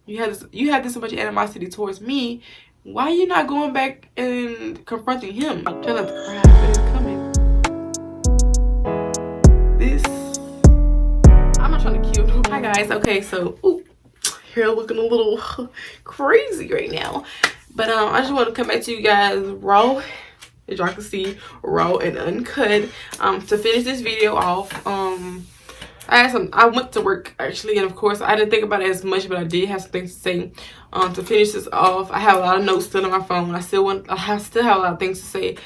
you have this much animosity towards me. Why are you not going back and confronting him? I'm trying not to cry, but it's coming. This, I'm not trying to kill him. Hi guys. Okay, so hair looking a little crazy right now, but I just want to come back to you guys raw, as y'all can see, raw and uncut, to finish this video off. I went to work actually, and of course I didn't think about it as much, but I did have some things to say. To finish this off, I have a lot of notes still on my phone. I still have a lot of things to say.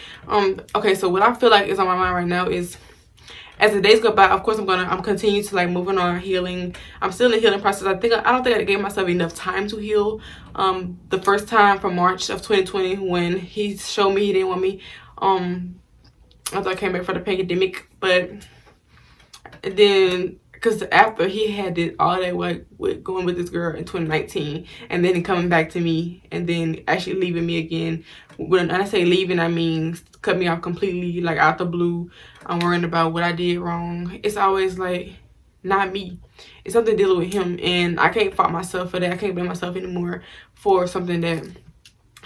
Okay, so what I feel like is on my mind right now is, as the days go by, of course I'm continuing to like moving on, healing. I'm still in the healing process. I don't think I gave myself enough time to heal. The first time from March of 2020 when he showed me he didn't want me, after I came back for the pandemic, but then because after he had did all that work with going with this girl in 2019, and then coming back to me, and then actually leaving me again. When I say leaving, I mean cut me off completely, like out the blue. I'm worrying about what I did wrong. It's always like not me. It's something dealing with him, and I can't fault myself for that. I can't blame myself anymore for something that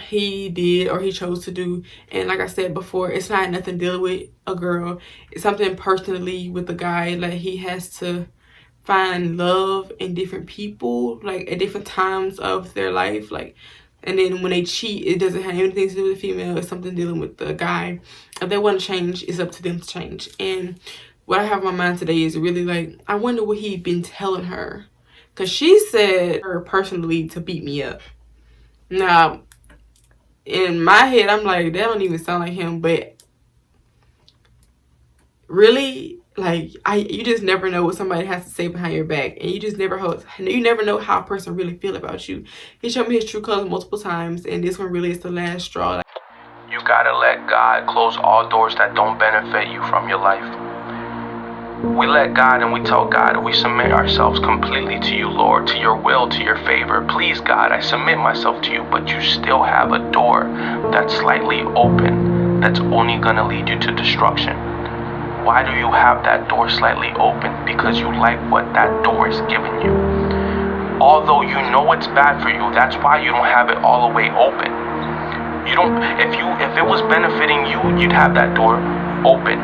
he did or he chose to do. And like I said before, it's not nothing dealing with a girl. It's something personally with the guy. Like he has to find love in different people, like at different times of their life. Like, and then when they cheat, it doesn't have anything to do with the female. It's something dealing with the guy. If they want to change, it's up to them to change. And what I have in my mind today is really like, I wonder what he'd been telling her, because she said her personally to beat me up. Now in my head, I'm like, that don't even sound like him. But really, like, you just never know what somebody has to say behind your back, and you never know how a person really feel about you. He showed me his true colors multiple times, and this one really is the last straw. You gotta let God close all doors that don't benefit you from your life. We let God and we tell God and we submit ourselves completely to you, Lord, to your will, to your favor. Please, God, I submit myself to you, but you still have a door that's slightly open, that's only gonna lead you to destruction. Why do you have that door slightly open? Because you like what that door is giving you. Although you know it's bad for you, that's why you don't have it all the way open. You don't, if it was benefiting you, you'd have that door open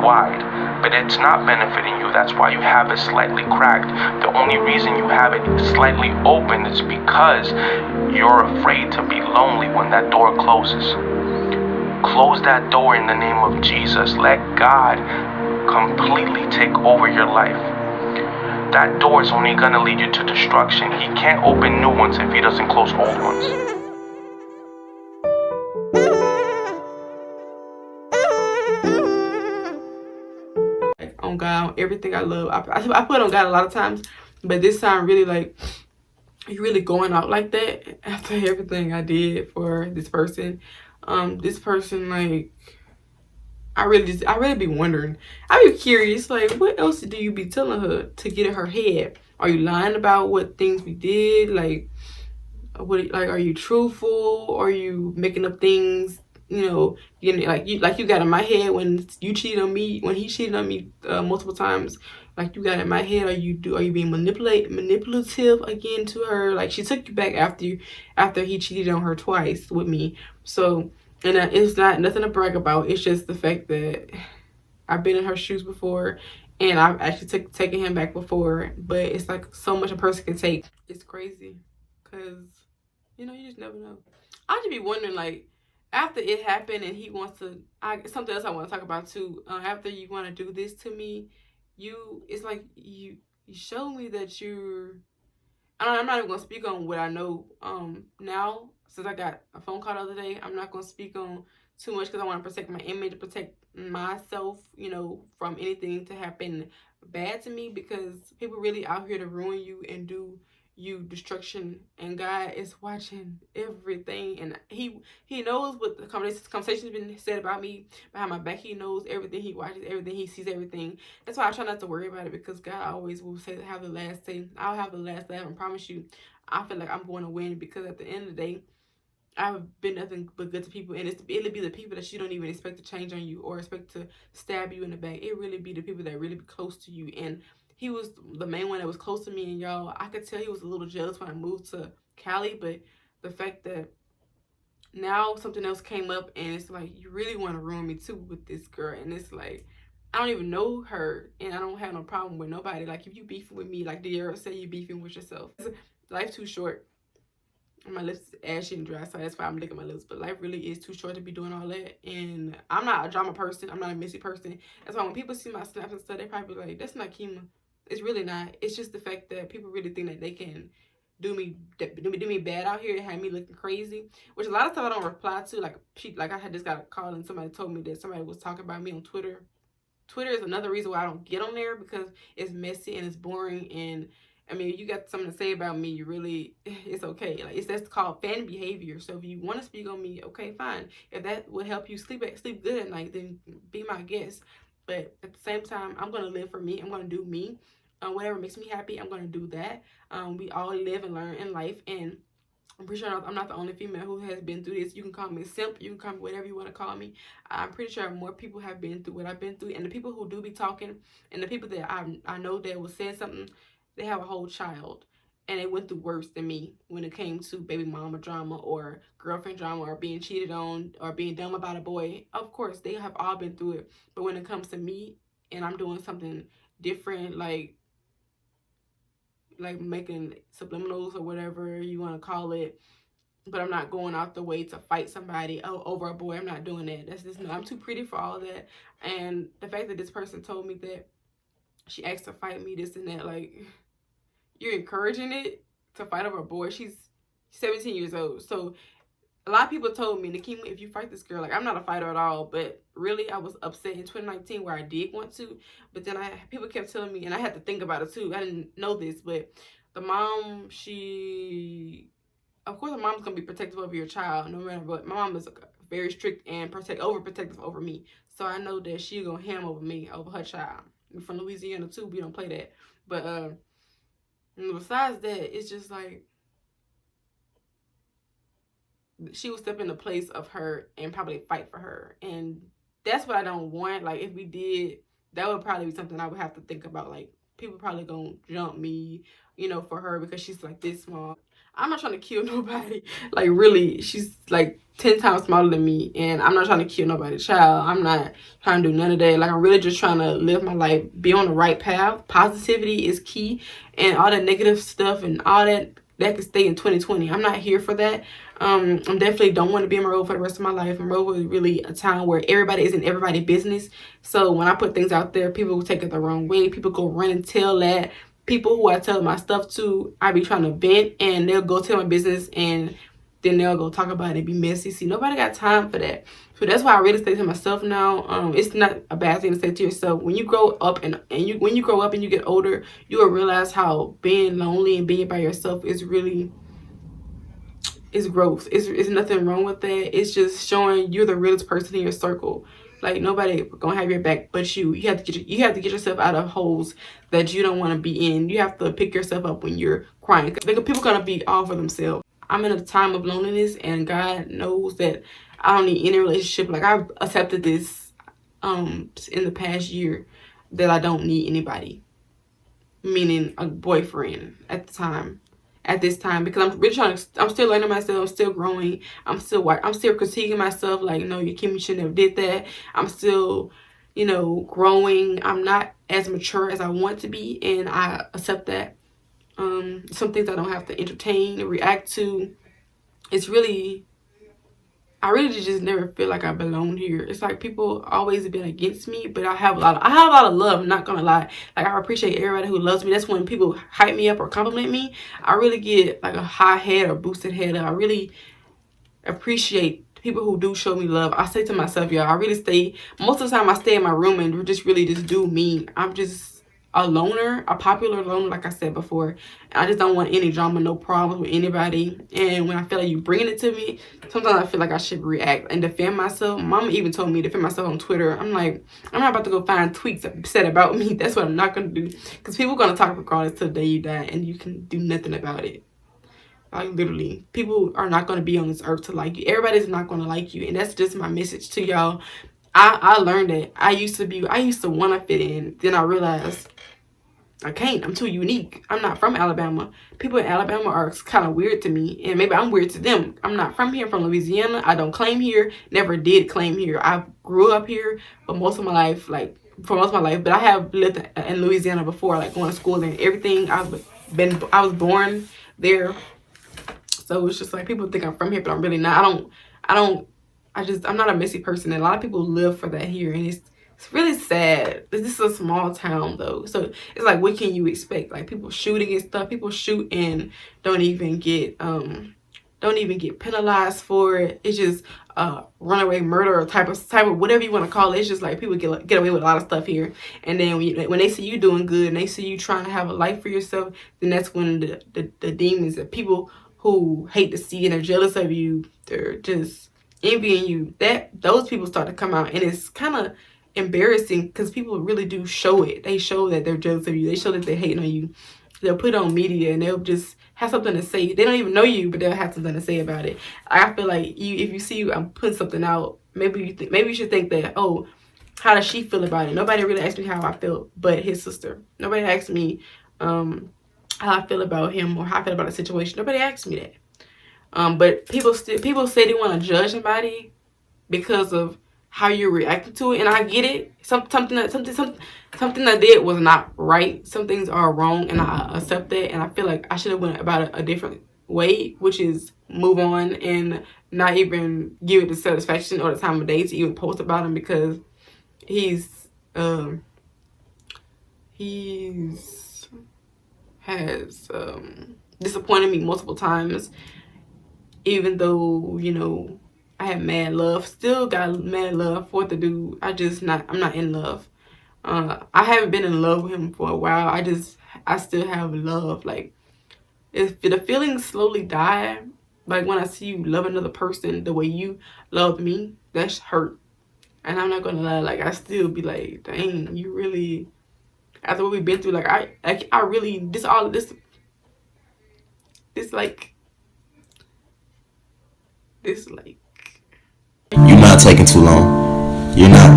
wide. But it's not benefiting you. That's why you have it slightly cracked. The only reason you have it slightly open is because you're afraid to be lonely when that door closes. Close that door in the name of Jesus. Let God completely take over your life. That door is only going to lead you to destruction. He can't open new ones if he doesn't close old ones. On God, on everything I love. I put on God a lot of times, but this time really like, you really going out like that after everything I did for this person. This person, like, I really be wondering. I be curious, like, what else do you be telling her to get in her head? Are you lying about what things we did? Like, what? Like, are you truthful? Or are you making up things? You know, you got in my head when you cheated on me, when he cheated on me multiple times. Like, you got in my head. Are you being manipulative again to her? Like, she took you back after he cheated on her twice with me. So, and it's not nothing to brag about. It's just the fact that I've been in her shoes before, and I've actually taken him back before. But it's like so much a person can take. It's crazy, cause you just never know. I just be wondering, like, after it happened and he wants to, something else I want to talk about too. After you want to do this to me, it's like you show me that you're. I'm not even gonna speak on what I know now, since I got a phone call the other day. I'm not gonna speak on too much because I want to protect my image, to protect myself, from anything to happen bad to me, because people really out here to ruin you and do you destruction, and God is watching everything, and he knows what the conversation's been said about me behind my back. He knows everything, he watches everything, he sees everything. That's why I try not to worry about it, because God always will have the last say. I'll have the last laugh, and promise you, I feel like I'm going to win, because at the end of the day, I've been nothing but good to people, and it'll be the people that you don't even expect to change on you or expect to stab you in the back. It really be the people that really be close to you, and he was the main one that was close to me, and y'all, I could tell he was a little jealous when I moved to Cali, but the fact that now something else came up, and it's like, you really want to ruin me too with this girl, and it's like, I don't even know her, and I don't have no problem with nobody. Like, if you beefing with me, like De'Ara said, you beefing with yourself. Life too short. My lips is ashy and dry, so that's why I'm licking my lips. But life really is too short to be doing all that. And I'm not a drama person. I'm not a messy person. That's why when people see my snaps and stuff, they probably be like, that's not Kima. It's really not. It's just the fact that people really think that they can do me bad out here and have me looking crazy. Which a lot of stuff I don't reply to. Like I had just got a call and somebody told me that somebody was talking about me on Twitter. Twitter is another reason why I don't get on there, because it's messy and it's boring, and I mean, you got something to say about me, you really, it's okay. Like, that's called fan behavior. So if you want to speak on me, okay, fine. If that would help you sleep good at night, then be my guest. But at the same time, I'm going to live for me. I'm going to do me. Whatever makes me happy, I'm going to do that. We all live and learn in life, and I'm pretty sure I'm not the only female who has been through this. You can call me a simp. You can call me whatever you want to call me. I'm pretty sure more people have been through what I've been through. And the people who do be talking, and the people that I know that was saying something, they have a whole child, and they went through worse than me when it came to baby mama drama or girlfriend drama or being cheated on or being dumb about a boy. Of course, they have all been through it. But when it comes to me and I'm doing something different, like making subliminals or whatever you want to call it, but I'm not going out the way to fight somebody over a boy. I'm not doing that. That's just, no, I'm too pretty for all that. And the fact that this person told me that she asked to fight me, this and that, like, you're encouraging it to fight over a boy. She's 17 years old. So a lot of people told me, Nikema, if you fight this girl, like, I'm not a fighter at all. But really, I was upset in 2019 where I did want to. But then people kept telling me, and I had to think about it too. I didn't know this, but the mom, of course, a mom's going to be protective over your child no matter what. My mom is very strict and overprotective over me. So I know that she's going to ham over me, over her child. We're from Louisiana too. We don't play that. But besides that, it's just like she would step in the place of her and probably fight for her. And that's what I don't want. Like, if we did, that would probably be something I would have to think about. Like, people probably gonna jump me, you know, for her because she's like this small. I'm not trying to kill nobody. Like, really, she's like 10 times smaller than me, and I'm not trying to kill nobody's child. I'm not trying to do none of that. Like, I'm really just trying to live my life, be on the right path. Positivity is key, and all that negative stuff and all that can stay in 2020. I'm not here for that. I definitely don't want to be in Monroe for the rest of my life. Monroe is really a town where everybody is in everybody's business. So when I put things out there, people will take it the wrong way. People go run and tell that. People who I tell my stuff to, I be trying to vent, and they'll go tell my business, and then they'll go talk about it and be messy. See, nobody got time for that. So that's why I really say to myself now, it's not a bad thing to say to yourself. When you grow up and when you grow up and you get older, you will realize how being lonely and being by yourself is really, is growth. It's nothing wrong with that. It's just showing you're the realest person in your circle. Like, nobody gonna have your back but you. You have to get yourself out of holes that you don't want to be in. You have to pick yourself up when you're crying. People gonna be all for themselves. I'm in a time of loneliness, and God knows that I don't need any relationship. Like, I've accepted this in the past year that I don't need anybody, meaning a boyfriend at this time, because I'm really I'm still learning myself. I'm still growing. I'm still critiquing myself. Like, no, Kim, you shouldn't have did that. I'm still, growing. I'm not as mature as I want to be, and I accept that. Some things I don't have to entertain and react to. I really just never feel like I belong here. It's like people always been against me, but I have a lot of love, I'm not gonna lie. Like, I appreciate everybody who loves me. That's when people hype me up or compliment me, I really get like a high head or boosted head. I really appreciate people who do show me love. I say to myself, y'all, I really most of the time I stay in my room and really just do me. I'm just a loner, a popular loner, like I said before. I just don't want any drama, no problems with anybody. And when I feel like you bringing it to me, sometimes I feel like I should react and defend myself. Mama even told me to defend myself on Twitter. I'm like, I'm not about to go find tweets said about me. That's what I'm not going to do. Because people are going to talk regardless till the day you die, and you can do nothing about it. Like, literally, people are not going to be on this earth to like you. Everybody's not going to like you. And that's just my message to y'all. I learned that. I used to want to fit in. Then I realized I can't. I'm too unique. I'm not from Alabama. People in Alabama are kind of weird to me, and maybe I'm weird to them. I'm not from here. I'm from Louisiana. I don't claim here. Never did claim here. I grew up here, but most of my life, like for most of my life, but I have lived in Louisiana before, like going to school and everything. I was born there, so it's just like people think I'm from here, but I'm really not. I'm not a messy person, and a lot of people live for that here, and it's really sad. This is a small town though, so it's like, what can you expect? Like people shooting and stuff. People shoot and don't even get penalized for it. It's just runaway murder or type of whatever you want to call it. It's just like people get away with a lot of stuff here, and then when they see you doing good and they see you trying to have a life for yourself, then that's when the demons, the people who hate to see and are jealous of you, they're just envying you, that those people start to come out, and it's kind of embarrassing because people really do show it. They show that they're jealous of you. They show that they're hating on you. They'll put it on media and they'll just have something to say. They don't even know you, but they'll have something to say about it. I feel like if you see I'm putting something out, maybe you should think that, oh, how does she feel about it? Nobody really asked me how I felt, but his sister. Nobody asked me how I feel about him or how I feel about the situation. Nobody asked me that. But people say they want to judge somebody because of how you're reacting to it, and I get it. Something I did was not right. Some things are wrong, and I accept that. And I feel like I should have went about it a different way, which is move on and not even give it the satisfaction or the time of day to even post about him, because he's has disappointed me multiple times. Even though, you know, I had mad love, still got mad love for the dude. I'm not in love. I haven't been in love with him for a while. I still have love. Like, if the feelings slowly die, like when I see you love another person the way you loved me, that's hurt. And I'm not gonna lie, like I still be like, dang, you really, after what we've been through, like I really, You're not taking too long. You're not.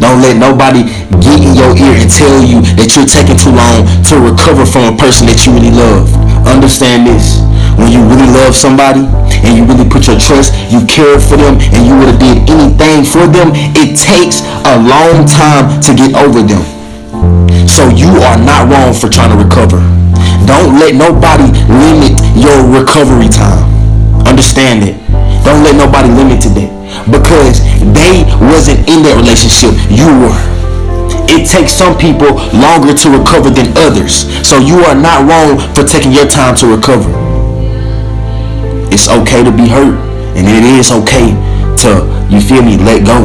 Don't let nobody get in your ear and tell you that you're taking too long to recover from a person that you really love. Understand this. When you really love somebody and you really put your trust, you care for them, and you would have did anything for them, it takes a long time to get over them. So you are not wrong for trying to recover. Don't let nobody limit your recovery time. Understand it. Don't let nobody limit to that, because they wasn't in that relationship. You were. It takes some people longer to recover than others. So you are not wrong for taking your time to recover. It's okay to be hurt, and it is okay to, you feel me, let go.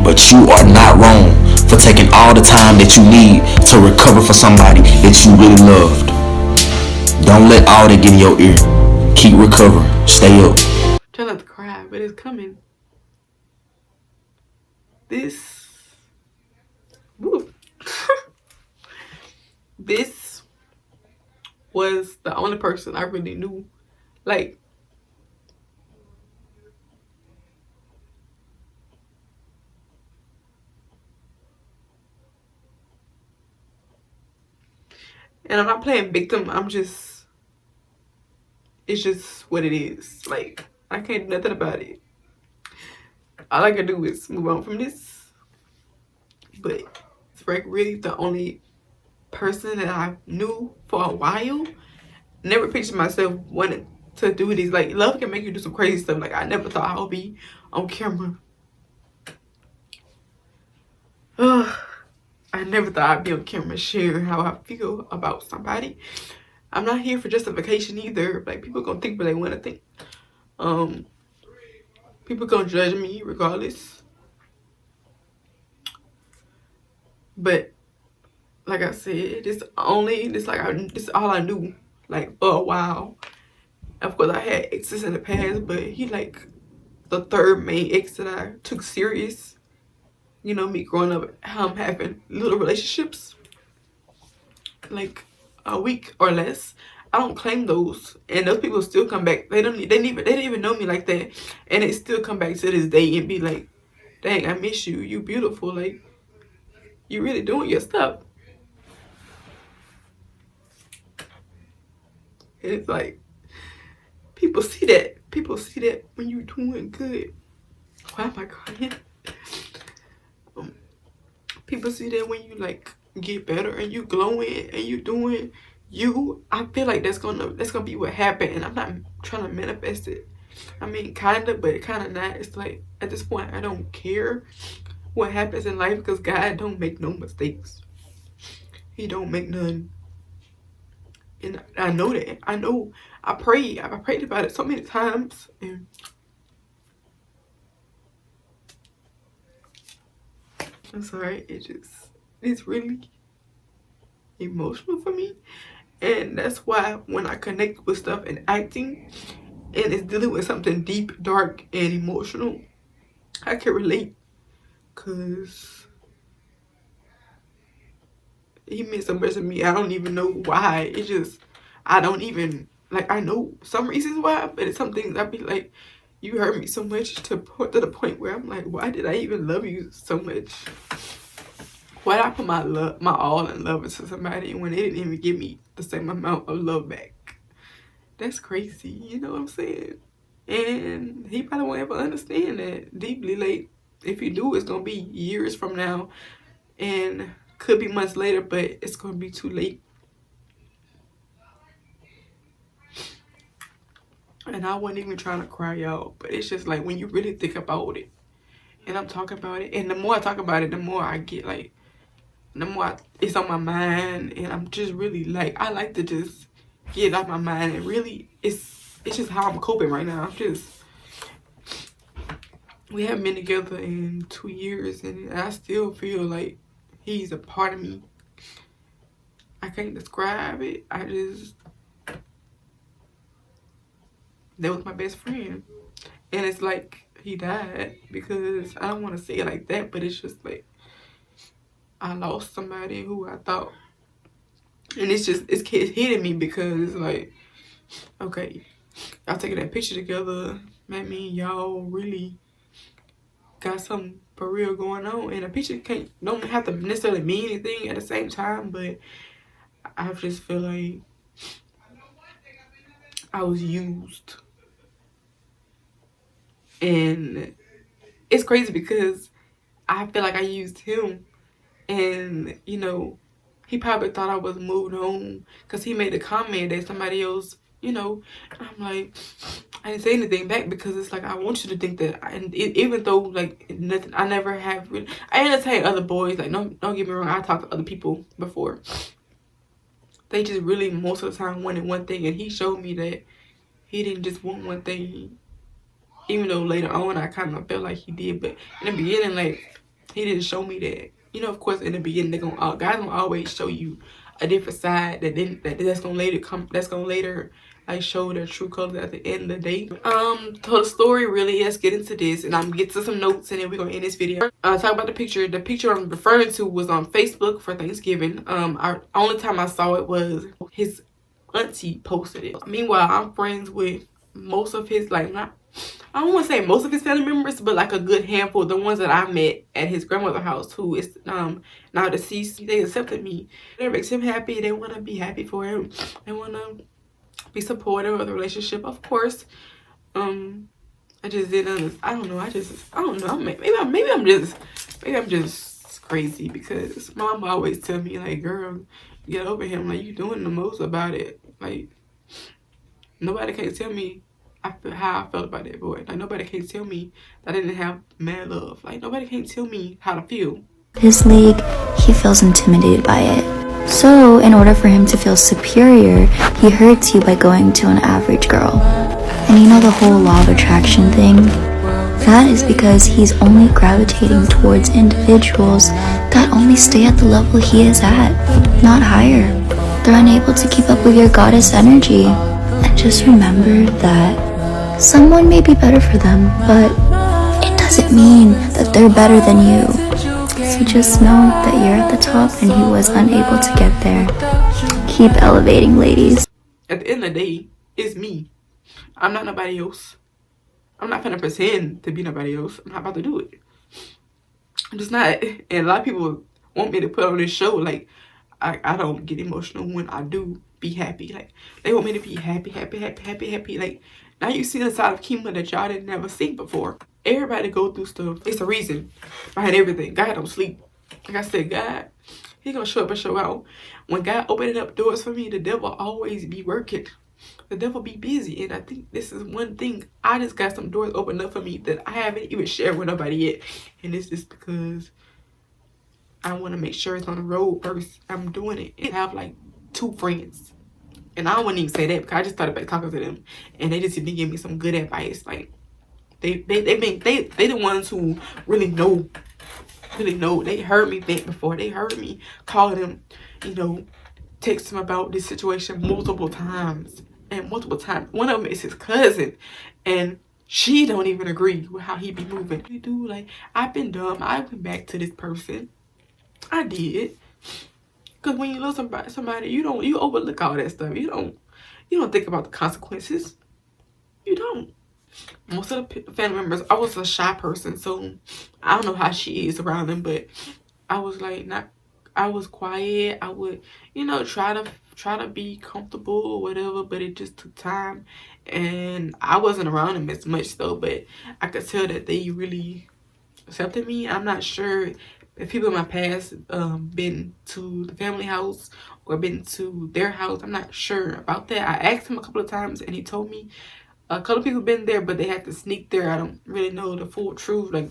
But you are not wrong for taking all the time that you need to recover for somebody that you really loved. Don't let all that get in your ear. Keep recovering. Stay up. Try not to cry, but it's coming. This was the only person I really knew. Like, and I'm not playing victim. It's just what it is. Like, I can't do nothing about it. All I can do is move on from this. But it's like really the only person that I knew for a while. Never pictured myself wanting to do this. Like, love can make you do some crazy stuff. Like, I never thought I would be on camera. I never thought I'd be on camera sharing how I feel about somebody. I'm not here for justification either. Like, people gonna think what they want to think. People gonna judge me regardless. But like I said, this all I knew, like, for a while. Of course, I had exes in the past, but he like the third main ex that I took serious. You know, me growing up, having little relationships, like a week or less. I don't claim those, and those people still come back. They didn't even know me like that, and they still come back to this day and be like, "Dang, I miss you. You beautiful. Like, you really doing your stuff." And it's like, people see that. People see that when you're doing good. Why am I crying? People see that when you like get better and you glowing and you doing you. I feel like that's gonna be what happened, and I'm not trying to manifest it. I mean, kinda, but kinda not. It's like at this point, I don't care what happens in life because God don't make no mistakes. He don't make none, and I know that. I know. I prayed about it so many times, and I'm sorry. It's really emotional for me, and that's why when I connect with stuff and acting, and it's dealing with something deep, dark, and emotional, I can relate, cause he meant so much to me. I don't even know why. It's just I don't even like. I know some reasons why, but it's some things I be like, you hurt me so much to the point where I'm like, why did I even love you so much? Why did I put my all in love into somebody when they didn't even give me the same amount of love back? That's crazy, you know what I'm saying? And he probably won't ever understand that deeply. Like, if he do, it's gonna be years from now, and could be months later, but it's gonna be too late. And I wasn't even trying to cry out, but it's just like when you really think about it, and I'm talking about it, and the more I talk about it, the more I get like, the more it's on my mind, and I'm just really like, I like to just get it out my mind, and really it's just how I'm coping right now. We haven't been together in 2 years, and I still feel like he's a part of me. I can't describe it. That was my best friend, and it's like he died, because I don't want to say it like that, but it's just like I lost somebody who I thought, and it's hitting me, because it's like, okay, y'all taking that picture together, that mean y'all really got something for real going on, and a picture don't have to necessarily mean anything at the same time, but I just feel like I was used. And it's crazy because I feel like I used him, and you know, he probably thought I was moving on because he made a comment that somebody else, you know, I'm like, I didn't say anything back, because it's like, I want you to think that, even though like nothing, I never have really, I entertain other boys, like, don't get me wrong, I talked to other people before. They just really most of the time wanted one thing, and he showed me that he didn't just want one thing, even though later on I kind of felt like he did. But in the beginning, like, he didn't show me that. You know, of course, in the beginning, guys gonna always show you a different side that's gonna later like show their true colors at the end of the day. So the story really, let's get into this, and I'm gonna get to some notes, and then we're gonna end this video. Talk about the picture. The picture I'm referring to was on Facebook for Thanksgiving. Only time I saw it was his auntie posted it. Meanwhile, I'm friends with most of his, like, not, I don't want to say most of his family members, but like a good handful, the ones that I met at his grandmother's house, who is now deceased. They accepted me. That makes him happy. They want to be happy for him. They want to be supportive of the relationship, of course. I just didn't. I don't know. Maybe I'm just crazy, because my mom always tell me, like, girl, get over him. Like, you doing the most about it. Like, nobody can tell me how I felt about that boy. Like, nobody can tell me that I didn't have mad love. Like, nobody can tell me how to feel. His league, he feels intimidated by it. So, in order for him to feel superior, he hurts you by going to an average girl. And you know the whole law of attraction thing? That is because he's only gravitating towards individuals that only stay at the level he is at, not higher. They're unable to keep up with your goddess energy. And just remember that someone may be better for them, but it doesn't mean that they're better than you. So just know that you're at the top and he was unable to get there. Keep elevating, ladies. At the end of the day, it's me. I'm not nobody else. I'm not gonna pretend to be nobody else. I'm not about to do it. I'm just not. And a lot of people want me to put on this show. Like, I don't get emotional when I do be happy. Like, they want me to be happy. Like, now you see the side of Kima that y'all didn't never see before. Everybody go through stuff. It's a reason behind everything. God don't sleep. Like I said, God, he gonna show up and show out. When God opening up doors for me, the devil always be working. The devil be busy. And I think this is one thing. I just got some doors opened up for me that I haven't even shared with nobody yet. And this is because I want to make sure it's on the road first. I'm doing it. I have like 2 friends. And I wouldn't even say that because I just started back talking to them. And they just didn't give me some good advice. Like, they the ones who really know. They heard me vent before. They heard me call them, you know, text him about this situation multiple times. And multiple times. One of them is his cousin. And she don't even agree with how he be moving. We do, like, I've been dumb. I went back to this person. I did. Because when you love somebody, you overlook all that stuff. You don't think about the consequences. You don't. Most of the family members, I was a shy person, so I don't know how she is around them, but I was like, I was quiet. I would, you know, try to be comfortable or whatever, but it just took time, and I wasn't around them as much though, but I could tell that they really accepted me. I'm not sure if people in my past been to the family house or been to their house. I'm not sure about that. I asked him a couple of times and he told me a couple of people been there, but they had to sneak there. I don't really know the full truth. Like,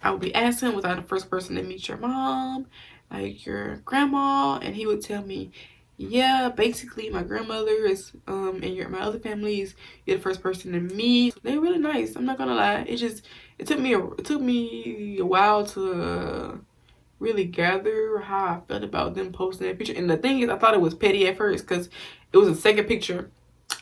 I would be asking, was I the first person to meet your mom, like your grandma? And he would tell me, yeah, basically my grandmother is and my other families, you're the first person to meet. They're really nice. I'm not gonna lie. It took me a while to really gather how I felt about them posting that picture. And the thing is, I thought it was petty at first because it was a second picture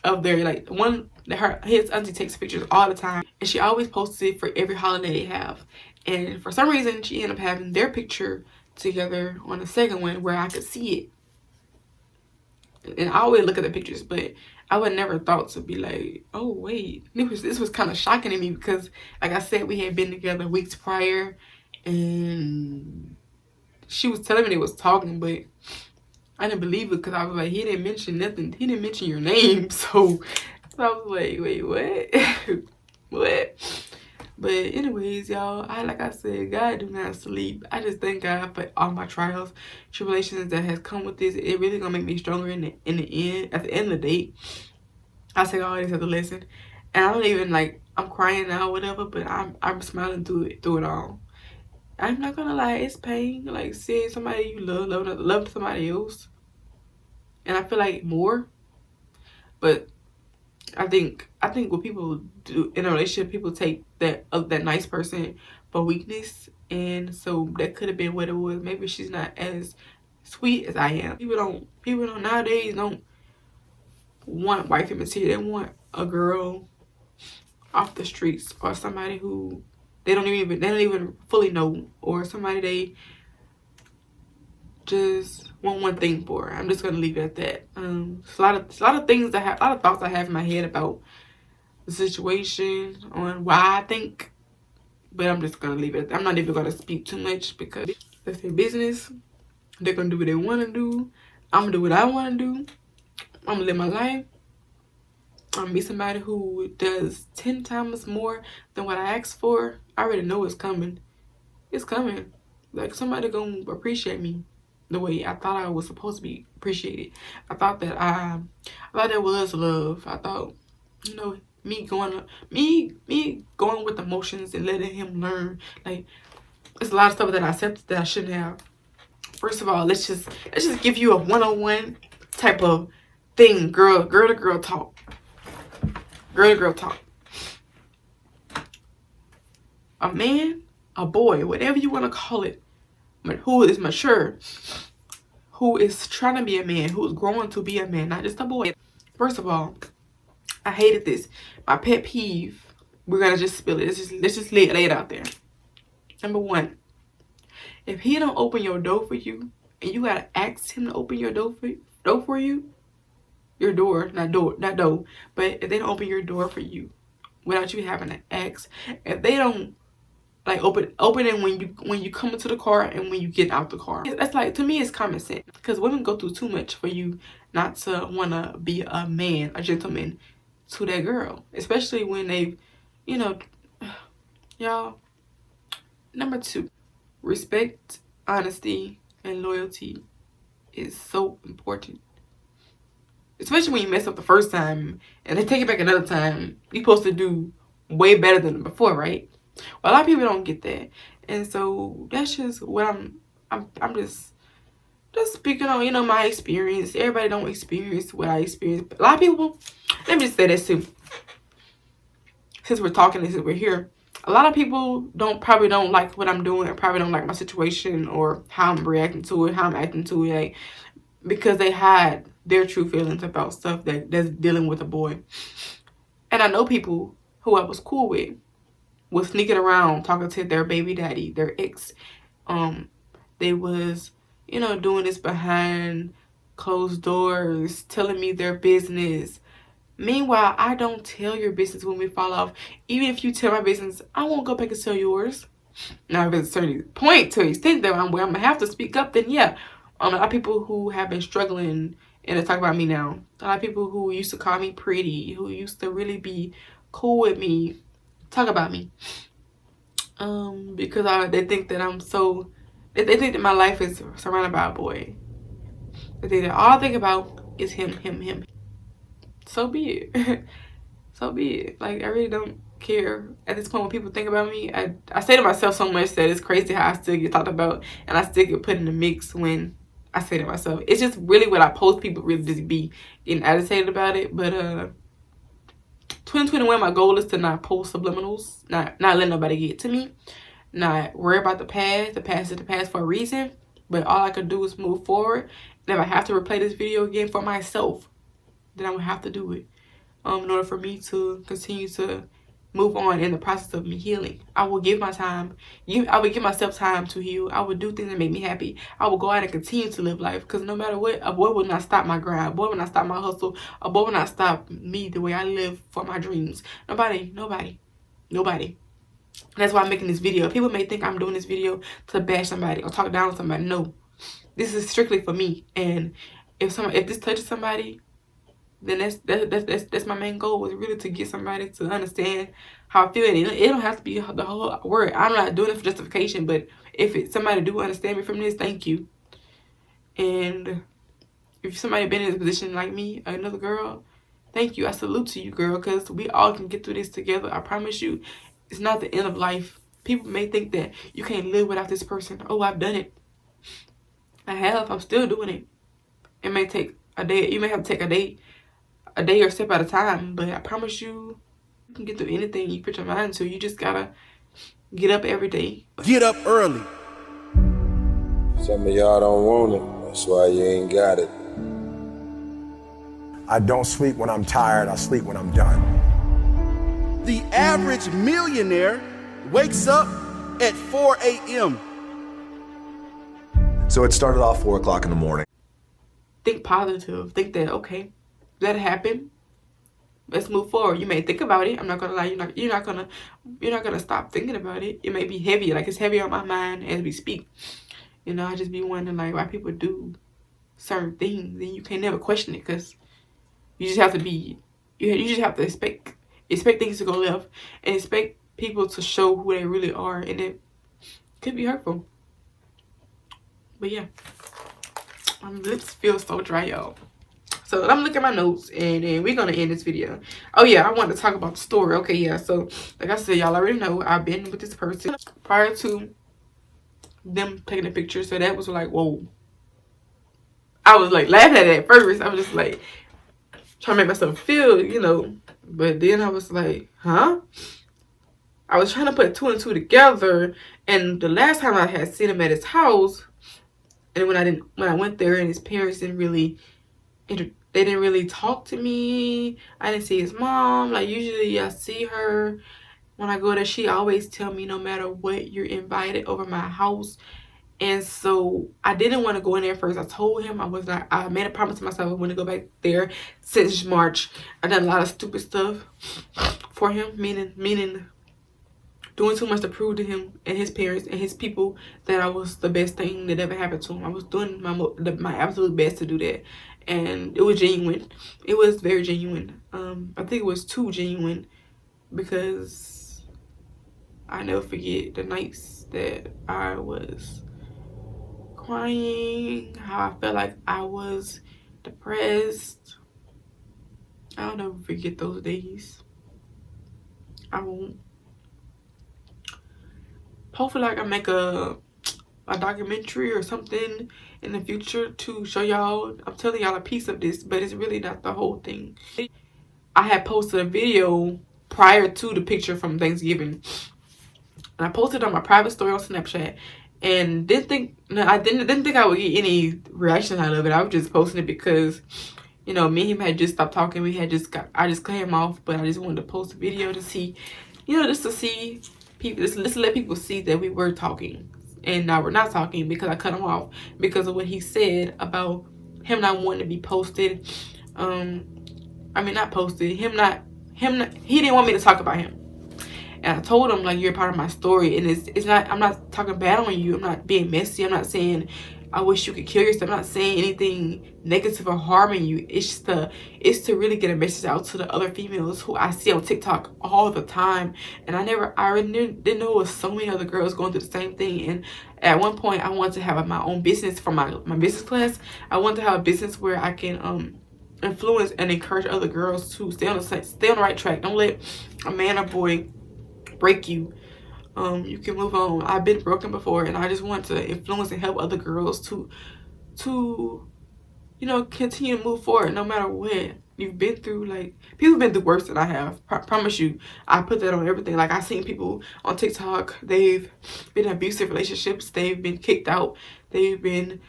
of their, like, one that his auntie takes pictures all the time, and she always posts it for every holiday they have. And for some reason, she ended up having their picture together on the second one where I could see it. And I always look at the pictures, but I would never thought to be like, oh wait, this was kind of shocking to me because, like I said, we had been together weeks prior, and she was telling me they was talking, but I didn't believe it because I was like, he didn't mention nothing. He didn't mention your name. So I was like, wait, what? What? But anyways, y'all, like I said, God do not sleep. I just thank God for all my trials, tribulations that has come with this. It really gonna make me stronger in the end. At the end of the day, I say all this as a lesson. And I don't even, like, I'm crying now, whatever, but I'm smiling through it all. I'm not gonna lie, it's pain, like seeing somebody you love somebody else. And I feel like more. But I think what people do in a relationship, people take that nice person for weakness. And so that could have been what it was. Maybe she's not as sweet as I am. People don't nowadays don't want wifey material. They want a girl off the streets or somebody who they don't even fully know, or somebody they just want one thing for. I'm just gonna leave it at that. It's a lot of things a lot of thoughts I have in my head about the situation on why I think, but I'm just gonna leave it. I'm not even gonna speak too much because that's their business. They're gonna do what they want to do. I'm gonna do what I want to do. I'm gonna live my life. I'm gonna be somebody who does 10 times more than what I asked for. I already know it's coming. It's coming. Like, somebody gonna appreciate me the way I thought I was supposed to be appreciated. I thought that was love. I thought, you know, me going with emotions and letting him learn. Like, there's a lot of stuff that I accepted that I shouldn't have. First of all, let's just give you a one-on-one type of thing, girl to girl talk. Girl to girl talk. A man, a boy, whatever you want to call it, but who is mature, who is trying to be a man, who is growing to be a man, not just a boy. First of all, I hated this. My pet peeve, we're gonna just spill it. Let's just lay it out there. Number one, if he don't open your door for you, and you gotta ask him to open your door for you, your door, not door, but if they don't open your door for you without you having to ask, if they don't Like opening when you come into the car and when you get out the car. That's like, to me, it's common sense, because women go through too much for you not to want to be a man, a gentleman to that girl, especially when they've, you know, y'all. Number 2, respect, honesty, and loyalty is so important. Especially when you mess up the first time and they take it back another time, you're supposed to do way better than before, right? Well, a lot of people don't get that, and so that's just what I'm just speaking on, you know, my experience. Everybody don't experience what I experienced. A lot of people, let me just say this too, since we're talking and since we're here, a lot of people probably don't like what I'm doing, or probably don't like my situation or how I'm reacting to it, how I'm acting to it, like, because they hide their true feelings about stuff that's dealing with a boy. And I know people who I was cool with was sneaking around talking to their baby daddy, their ex. They was, you know, doing this behind closed doors, telling me their business. Meanwhile, I don't tell your business when we fall off. Even if you tell my business, I won't go back and tell yours. Now, if it's a certain point to an extent that I'm gonna have to speak up, then yeah. A lot of people who have been struggling and they talk about me now. A lot of people who used to call me pretty, who used to really be cool with me, talk about me. Because they think that I'm so, they think that my life is surrounded by a boy. They think that all I think about is him. So be it. So be it. Like, I really don't care at this point what people think about me. I say to myself so much that it's crazy how I still get talked about and I still get put in the mix when I say to myself. It's just really what I post, people really just be getting agitated about it. But 2021, my goal is to not post subliminals, not let nobody get to me, not worry about the past. The past is the past for a reason, but all I can do is move forward. And if I have to replay this video again for myself, then I will have to do it in order for me to continue to move on in the process of me healing. I will give my time. I would give myself time to heal. I would do things that make me happy. I will go out and continue to live life, because no matter what, a boy will not stop my grind. A boy will not stop my hustle. A boy will not stop me, the way I live for my dreams. Nobody. That's why I'm making this video. People may think I'm doing this video to bash somebody or talk down to somebody. No, this is strictly for me. And if this touches somebody, then that's my main goal, was really to get somebody to understand how I feel. It don't have to be the whole word. I'm not doing it for justification, but if somebody do understand me from this, thank you. And if somebody been in a position like me, another girl, thank you. I salute to you, girl, because we all can get through this together. I promise you, it's not the end of life. People may think that you can't live without this person. Oh, I've done it. I have. I'm still doing it. It may take a day. You may have to take a day or step at a time, but I promise you, you can get through anything you put your mind to. You just gotta get up every day. Get up early. Some of y'all don't want it. That's why you ain't got it. I don't sleep when I'm tired. I sleep when I'm done. The average millionaire wakes up at 4 a.m. So it started off 4 o'clock in the morning. Think positive. Think that, okay, let it happen. Let's move forward. You may think about it. I'm not gonna lie. You're not gonna stop thinking about it. It may be heavy. Like, it's heavy on my mind as we speak. You know, I just be wondering, like, why people do certain things, and you can never question it, because you just have to be. You just have to expect things to go left and expect people to show who they really are, and it could be hurtful. But yeah, my lips feel so dry, y'all. So I'm looking at my notes, and then we're gonna end this video. Oh yeah, I wanted to talk about the story. Okay, yeah. So like I said, y'all already know I've been with this person prior to them taking the picture. So that was like, whoa. I was like laughing at it at first. I was just like trying to make myself feel, you know. But then I was like, huh? I was trying to put 2 and 2 together. And the last time I had seen him at his house, and when I went there, and his parents didn't really talk to me. I didn't see his mom. Like, usually I see her when I go there. She always tell me, no matter what, you're invited over my house. And so I didn't want to go in there first. I told him I made a promise to myself I wouldn't go back there since March. I done a lot of stupid stuff for him, meaning doing too much to prove to him and his parents and his people that I was the best thing that ever happened to him. I was doing my absolute best to do that, and it was genuine. It was very genuine. I think it was too genuine, because I never forget the nights that I was crying, how I felt like I was depressed. I'll never forget those days. I won't. Hopefully I can make a documentary or something in the future to show y'all. I'm telling y'all a piece of this, but it's really not the whole thing. I had posted a video prior to the picture from Thanksgiving, and I posted on my private story on Snapchat, and didn't think I would get any reaction out of it. I was just posting it because, you know, me and him had just stopped talking. I just cut him off, but I just wanted to post a video to see, you know, just to see people, just to let people see that we were talking. And now we're not talking because I cut him off because of what he said about him not wanting to be posted. I mean, not posted. He didn't want me to talk about him. And I told him, like, you're a part of my story, and it's not, I'm not talking bad on you. I'm not being messy. I'm not saying I wish you could kill yourself. I'm not saying anything negative or harming you. It's to really get a message out to the other females who I see on TikTok all the time. And I didn't know it was so many other girls going through the same thing. And at one point, I wanted to have my own business for my business class. I wanted to have a business where I can influence and encourage other girls to stay on the right track. Don't let a man or boy break you. You can move on. I've been broken before, and I just want to influence and help other girls to you know, continue to move forward no matter what you've been through. Like, people have been through worse than I have. Promise you. I put that on everything. Like, I've seen people on TikTok, they've been in abusive relationships, they've been kicked out, they've been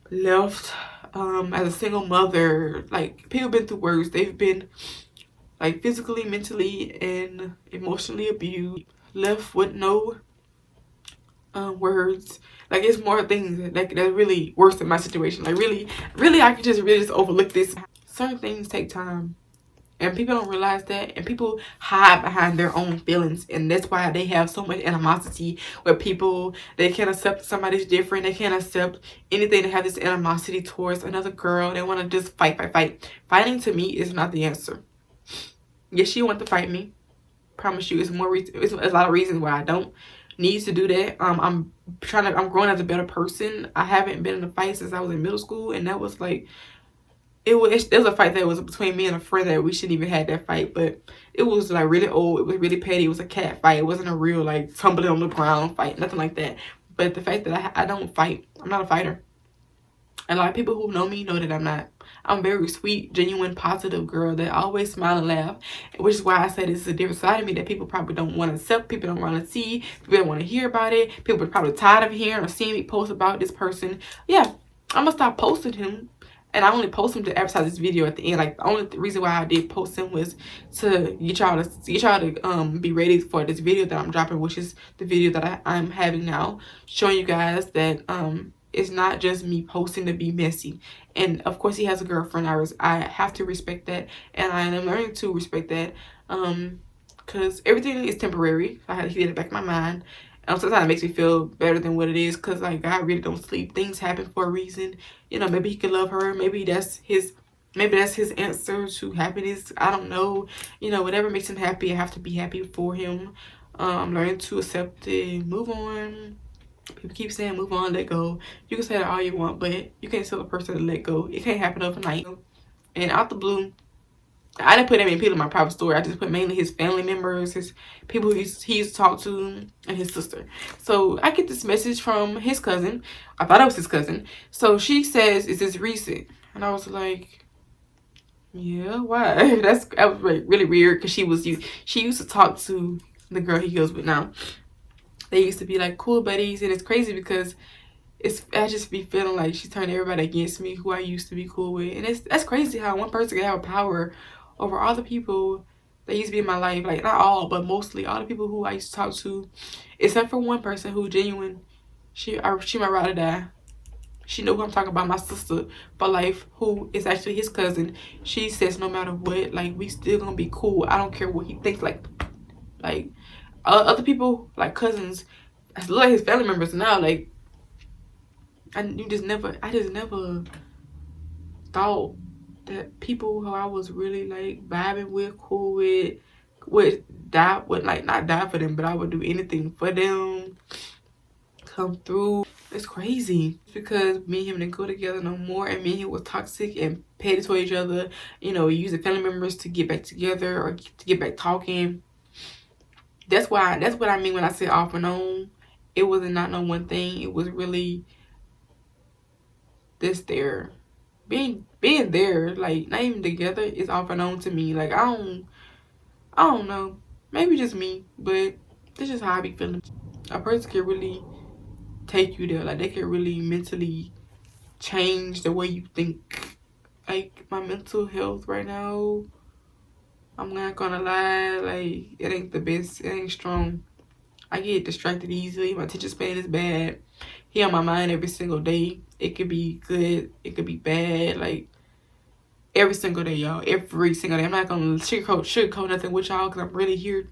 left as a single mother. Like, people have been through worse. They've been, like, physically, mentally, and emotionally abused, left with no words. Like, it's more things that really worse than my situation. Like, really I could just overlook this. Certain things take time, and people don't realize that, and people hide behind their own feelings, and that's why they have so much animosity with people. They can't accept somebody's different. They can't accept anything. They have this animosity towards another girl. They want to just fight. Fighting to me is not the answer. Yes, you want to fight me. Promise you, it's a lot of reasons why I don't need to do that. I'm growing as a better person. I haven't been in a fight since I was in middle school, and that was like, it was a fight that was between me and a friend that we shouldn't even had that fight, but it was like really old. It was really petty. It was a cat fight. It wasn't a real, like, tumbling on the ground fight, nothing like that. But the fact that I don't fight, I'm not a fighter. And a lot of people who know me know that I'm not. I'm a very sweet, genuine, positive girl that always smile and laugh, which is why I said this is a different side of me that people probably don't want to accept, people don't want to see, people don't want to hear about it, people are probably tired of hearing or seeing me post about this person. Yeah, I'm gonna stop posting him, and I only post him to advertise this video at the end. Like, the only reason why I did post him was to get y'all to be ready for this video that I'm dropping, which is the video that I'm having now, showing you guys that it's not just me posting to be messy. And of course, he has a girlfriend. I have to respect that, and I am learning to respect that, because everything is temporary. I had to keep it in the back of my mind. And sometimes it makes me feel better than what it is, because, like, God really don't sleep. Things happen for a reason. You know, maybe he could love her. Maybe that's his answer to happiness. I don't know. You know, whatever makes him happy, I have to be happy for him. I'm learning to accept it, move on. People keep saying move on, let go. You can say that all you want, but you can't tell a person to let go. It can't happen overnight. And out the blue, I didn't put that many people in my private story. I just put mainly his family members, his people he used to talk to, and his sister. So I get this message from his cousin. I thought it was his cousin. So she says, "Is this recent?" And I was like, yeah, why? That was really weird, because she used to talk to the girl he goes with now. They used to be like cool buddies, and it's crazy because I just be feeling like she's turning everybody against me who I used to be cool with. And that's crazy how one person can have power over all the people that used to be in my life. Like, not all, but mostly all the people who I used to talk to, except for one person who genuine. She my ride or die. She know who I'm talking about, my sister for life, who is actually his cousin. She says no matter what, like, we still gonna be cool. I don't care what he thinks. Like other people, like cousins, I look like his family members now. Like, I just never thought that people who I was really like vibing with, cool with, would like not die for them, but I would do anything for them, come through. It's crazy because me and him didn't go together no more, and me and him was toxic and petty to each other, you know, using family members to get back together or to get back talking. That's what I mean when I say off and on. It wasn't not no one thing. It was really this there. Being there, like not even together, is off and on to me. Like I don't know. Maybe just me, but this is how I be feeling. A person can really take you there. Like they can really mentally change the way you think. Like my mental health right now, I'm not gonna lie, like it ain't the best. It ain't strong. I get distracted easily. My attention span is bad. He on my mind every single day. It could be good, it could be bad. Like every single day, y'all. Every single day. I'm not gonna sugarcoat nothing with y'all because I'm already here.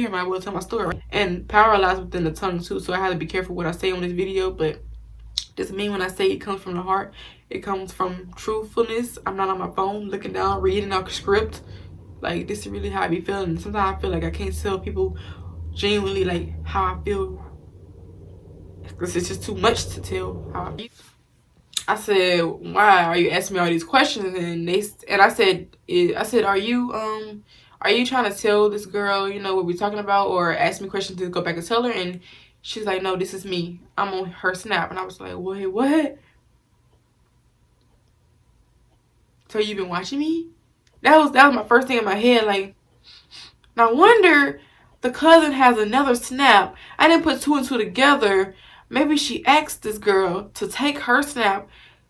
Might as well tell my story. Right? And power lies within the tongue too, so I have to be careful what I say on this video. But doesn't mean when I say it comes from the heart. It comes from truthfulness. I'm not on my phone looking down, reading out the script. Like this is really how I be feeling. Sometimes I feel like I can't tell people genuinely like how I feel, because it's just too much to tell how I feel. I said, why are you asking me all these questions? And I said, are you trying to tell this girl, you know, what we're talking about, or ask me questions to go back and tell her? And she's like, no, this is me. I'm on her Snap. And I was like, wait, what? So you've been watching me? That was my first thing in my head. Like, no wonder the cousin has another Snap. I didn't put two and two together. Maybe she asked this girl to take her Snap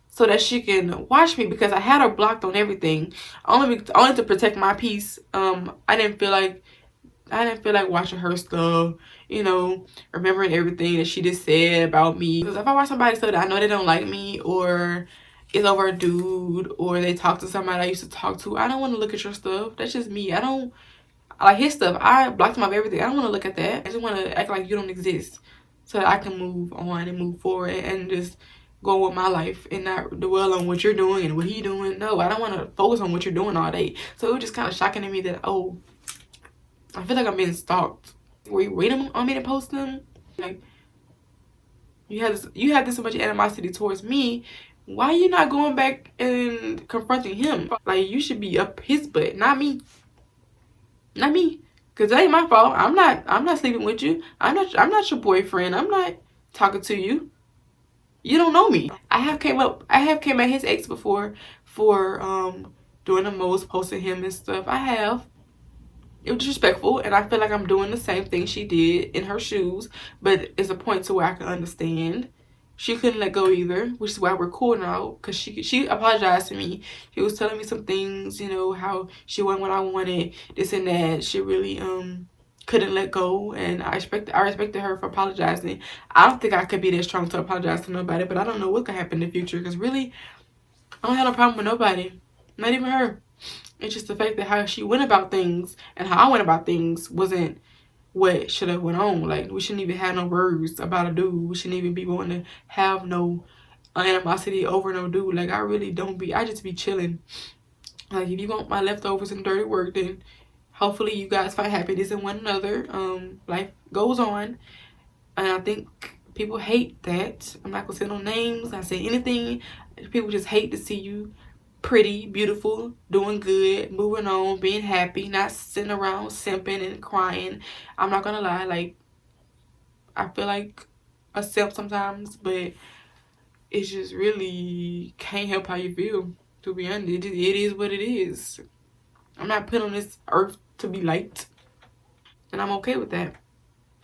so that she can watch me, because I had her blocked on everything, only to protect my peace. I didn't feel like watching her stuff, you know, remembering everything that she just said about me. Because if I watch somebody's stuff that I know they don't like me, or it's over a dude, or they talk to somebody I used to talk to, I don't want to look at your stuff. That's just me. I like his stuff. I blocked him off everything. I don't want to look at that. I just want to act like you don't exist so that I can move on and move forward and just go with my life and not dwell on what you're doing and what he doing. No, I don't want to focus on what you're doing all day. So it was just kind of shocking to me that, oh, I feel like I'm being stalked. Were you waiting on me to post them? Like, you had this much animosity towards me. Why are you not going back and confronting him? Like, you should be up his butt, not me. Not me. Cause it ain't my fault. I'm not sleeping with you. I'm not your boyfriend. I'm not talking to you. You don't know me. I have came at his ex before for doing the most, posting him and stuff. I have. It was disrespectful, and I feel like I'm doing the same thing she did in her shoes, but it's a point to where I can understand. She couldn't let go either, which is why we're cool now, because she apologized to me. She was telling me some things, you know, how she wasn't what I wanted, this and that. She really couldn't let go, and I respected her for apologizing. I don't think I could be that strong to apologize to nobody, but I don't know what could happen in the future, because really, I don't have no problem with nobody, not even her. It's just the fact that how she went about things and how I went about things wasn't what should have went on. Like, we shouldn't even have no words about a dude. We shouldn't even be going to have no animosity over no dude. Like, I just be chilling. Like, if you want my leftovers and dirty work, then hopefully you guys find happiness in one another. Life goes on, and I think people hate that. I'm not gonna say no names, not say anything. People just hate to see you pretty, beautiful, doing good, moving on, being happy, not sitting around simping and crying. I'm not gonna lie, like, I feel like a simp sometimes, but it's just really can't help how you feel, to be honest. It is what it is. I'm not put on this earth to be liked, and I'm okay with that.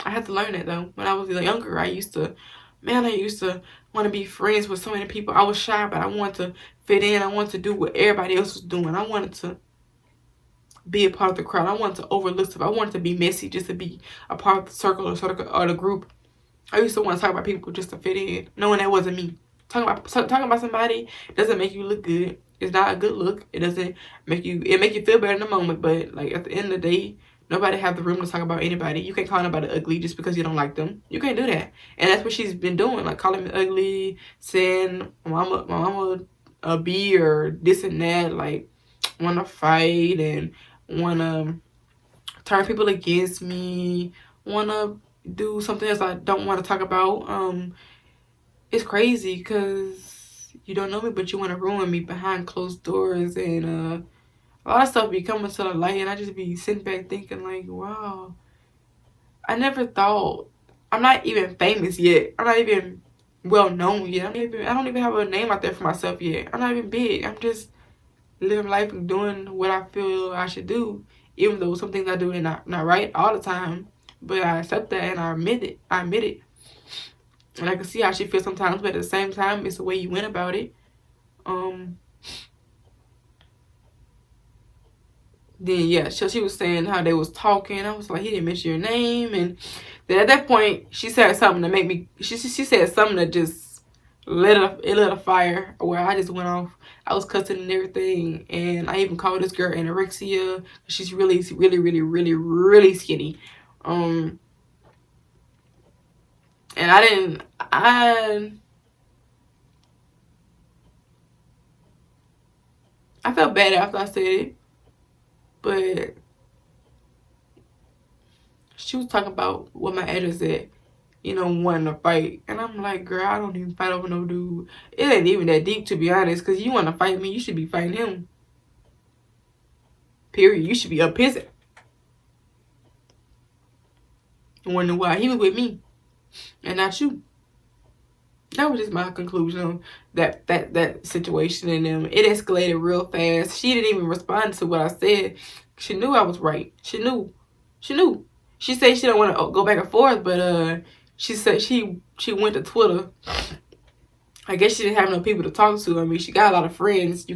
I had to learn that though. When I was younger, I used to want to be friends with so many people. I was shy, but I wanted to fit in. I wanted to do what everybody else was doing. I wanted to be a part of the crowd. I wanted to overlook stuff. I wanted to be messy just to be a part of the circle or the group. I used to want to talk about people just to fit in, knowing that wasn't me. Talking about somebody doesn't make you look good. It's not a good look. It doesn't make you. It make you feel better in the moment, but like at the end of the day, Nobody have the room to talk about anybody. You can't call nobody ugly just because you don't like them. You can't do that. And that's what she's been doing, like calling me ugly, saying my mama a B or this and that, like want to fight and want to turn people against me, want to do something else I don't want to talk about. It's crazy because you don't know me, but you want to ruin me behind closed doors, and a lot of stuff be coming to the light, and I just be sitting back thinking like, wow, I never thought, I'm not even famous yet. I'm not even well known yet. I don't even have a name out there for myself yet. I'm not even big. I'm just living life and doing what I feel I should do, even though some things I do are not right all the time. But I accept that and I admit it. And I can see how she feels sometimes, but at the same time, it's the way you went about it. Then yeah, so she was saying how they was talking. I was like, he didn't mention your name, and then at that point, she said something to make me. She said something that just lit a fire where I just went off. I was cussing and everything, and I even called this girl anorexia. She's really skinny. And I felt bad after I said it, but she was talking about what my address at, wanting to fight. And I'm like, girl, I don't even fight over no dude. It ain't even that deep, to be honest, because you want to fight me, you should be fighting him. Period. You should be up his. Wondering why he was with me and not you. That was just my conclusion on that situation, and it escalated real fast. She didn't even respond to what I said. She knew I was right. She knew. She said she don't want to go back and forth, but she said she went to Twitter. I guess she didn't have no people to talk to. I mean, she got a lot of friends.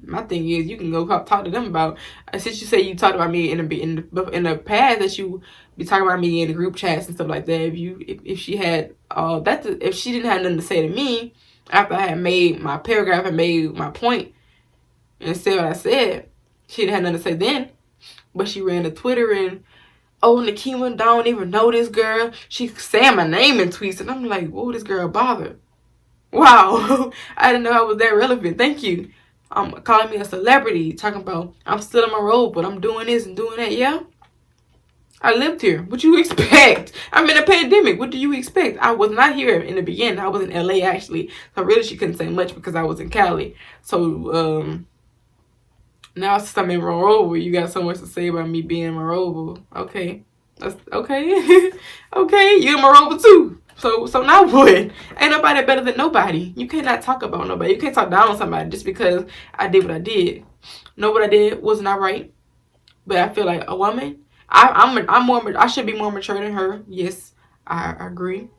My thing is, you can go talk to them about. Since you say you talked about me in the past, that you be talking about me in the group chats and stuff like that. If she had if she didn't have nothing to say to me after I had made my paragraph and made my point and said what I said, she didn't have nothing to say then. But she ran to Twitter and, oh, Nikema don't even know this girl. She saying my name in tweets, and I'm like, whoa, this girl bothered. Wow, I didn't know I was that relevant. Thank you. Calling me a celebrity, talking about I'm still in my role, but I'm doing this and doing that. Yeah, I lived here. What do you expect? I'm in a pandemic. What do you expect? I was not here in the beginning. I was in LA actually, so really she couldn't say much because I was in Cali. So now since I'm in Monroe, you got so much to say about me being in Monroe. Okay, that's okay. Okay, you in Monroe too. So now what? Ain't nobody better than nobody. You cannot talk about nobody. You can't talk down on somebody just because I did what I did. Know what I did was not right. But I feel like a woman, I should be more mature than her. Yes, I agree.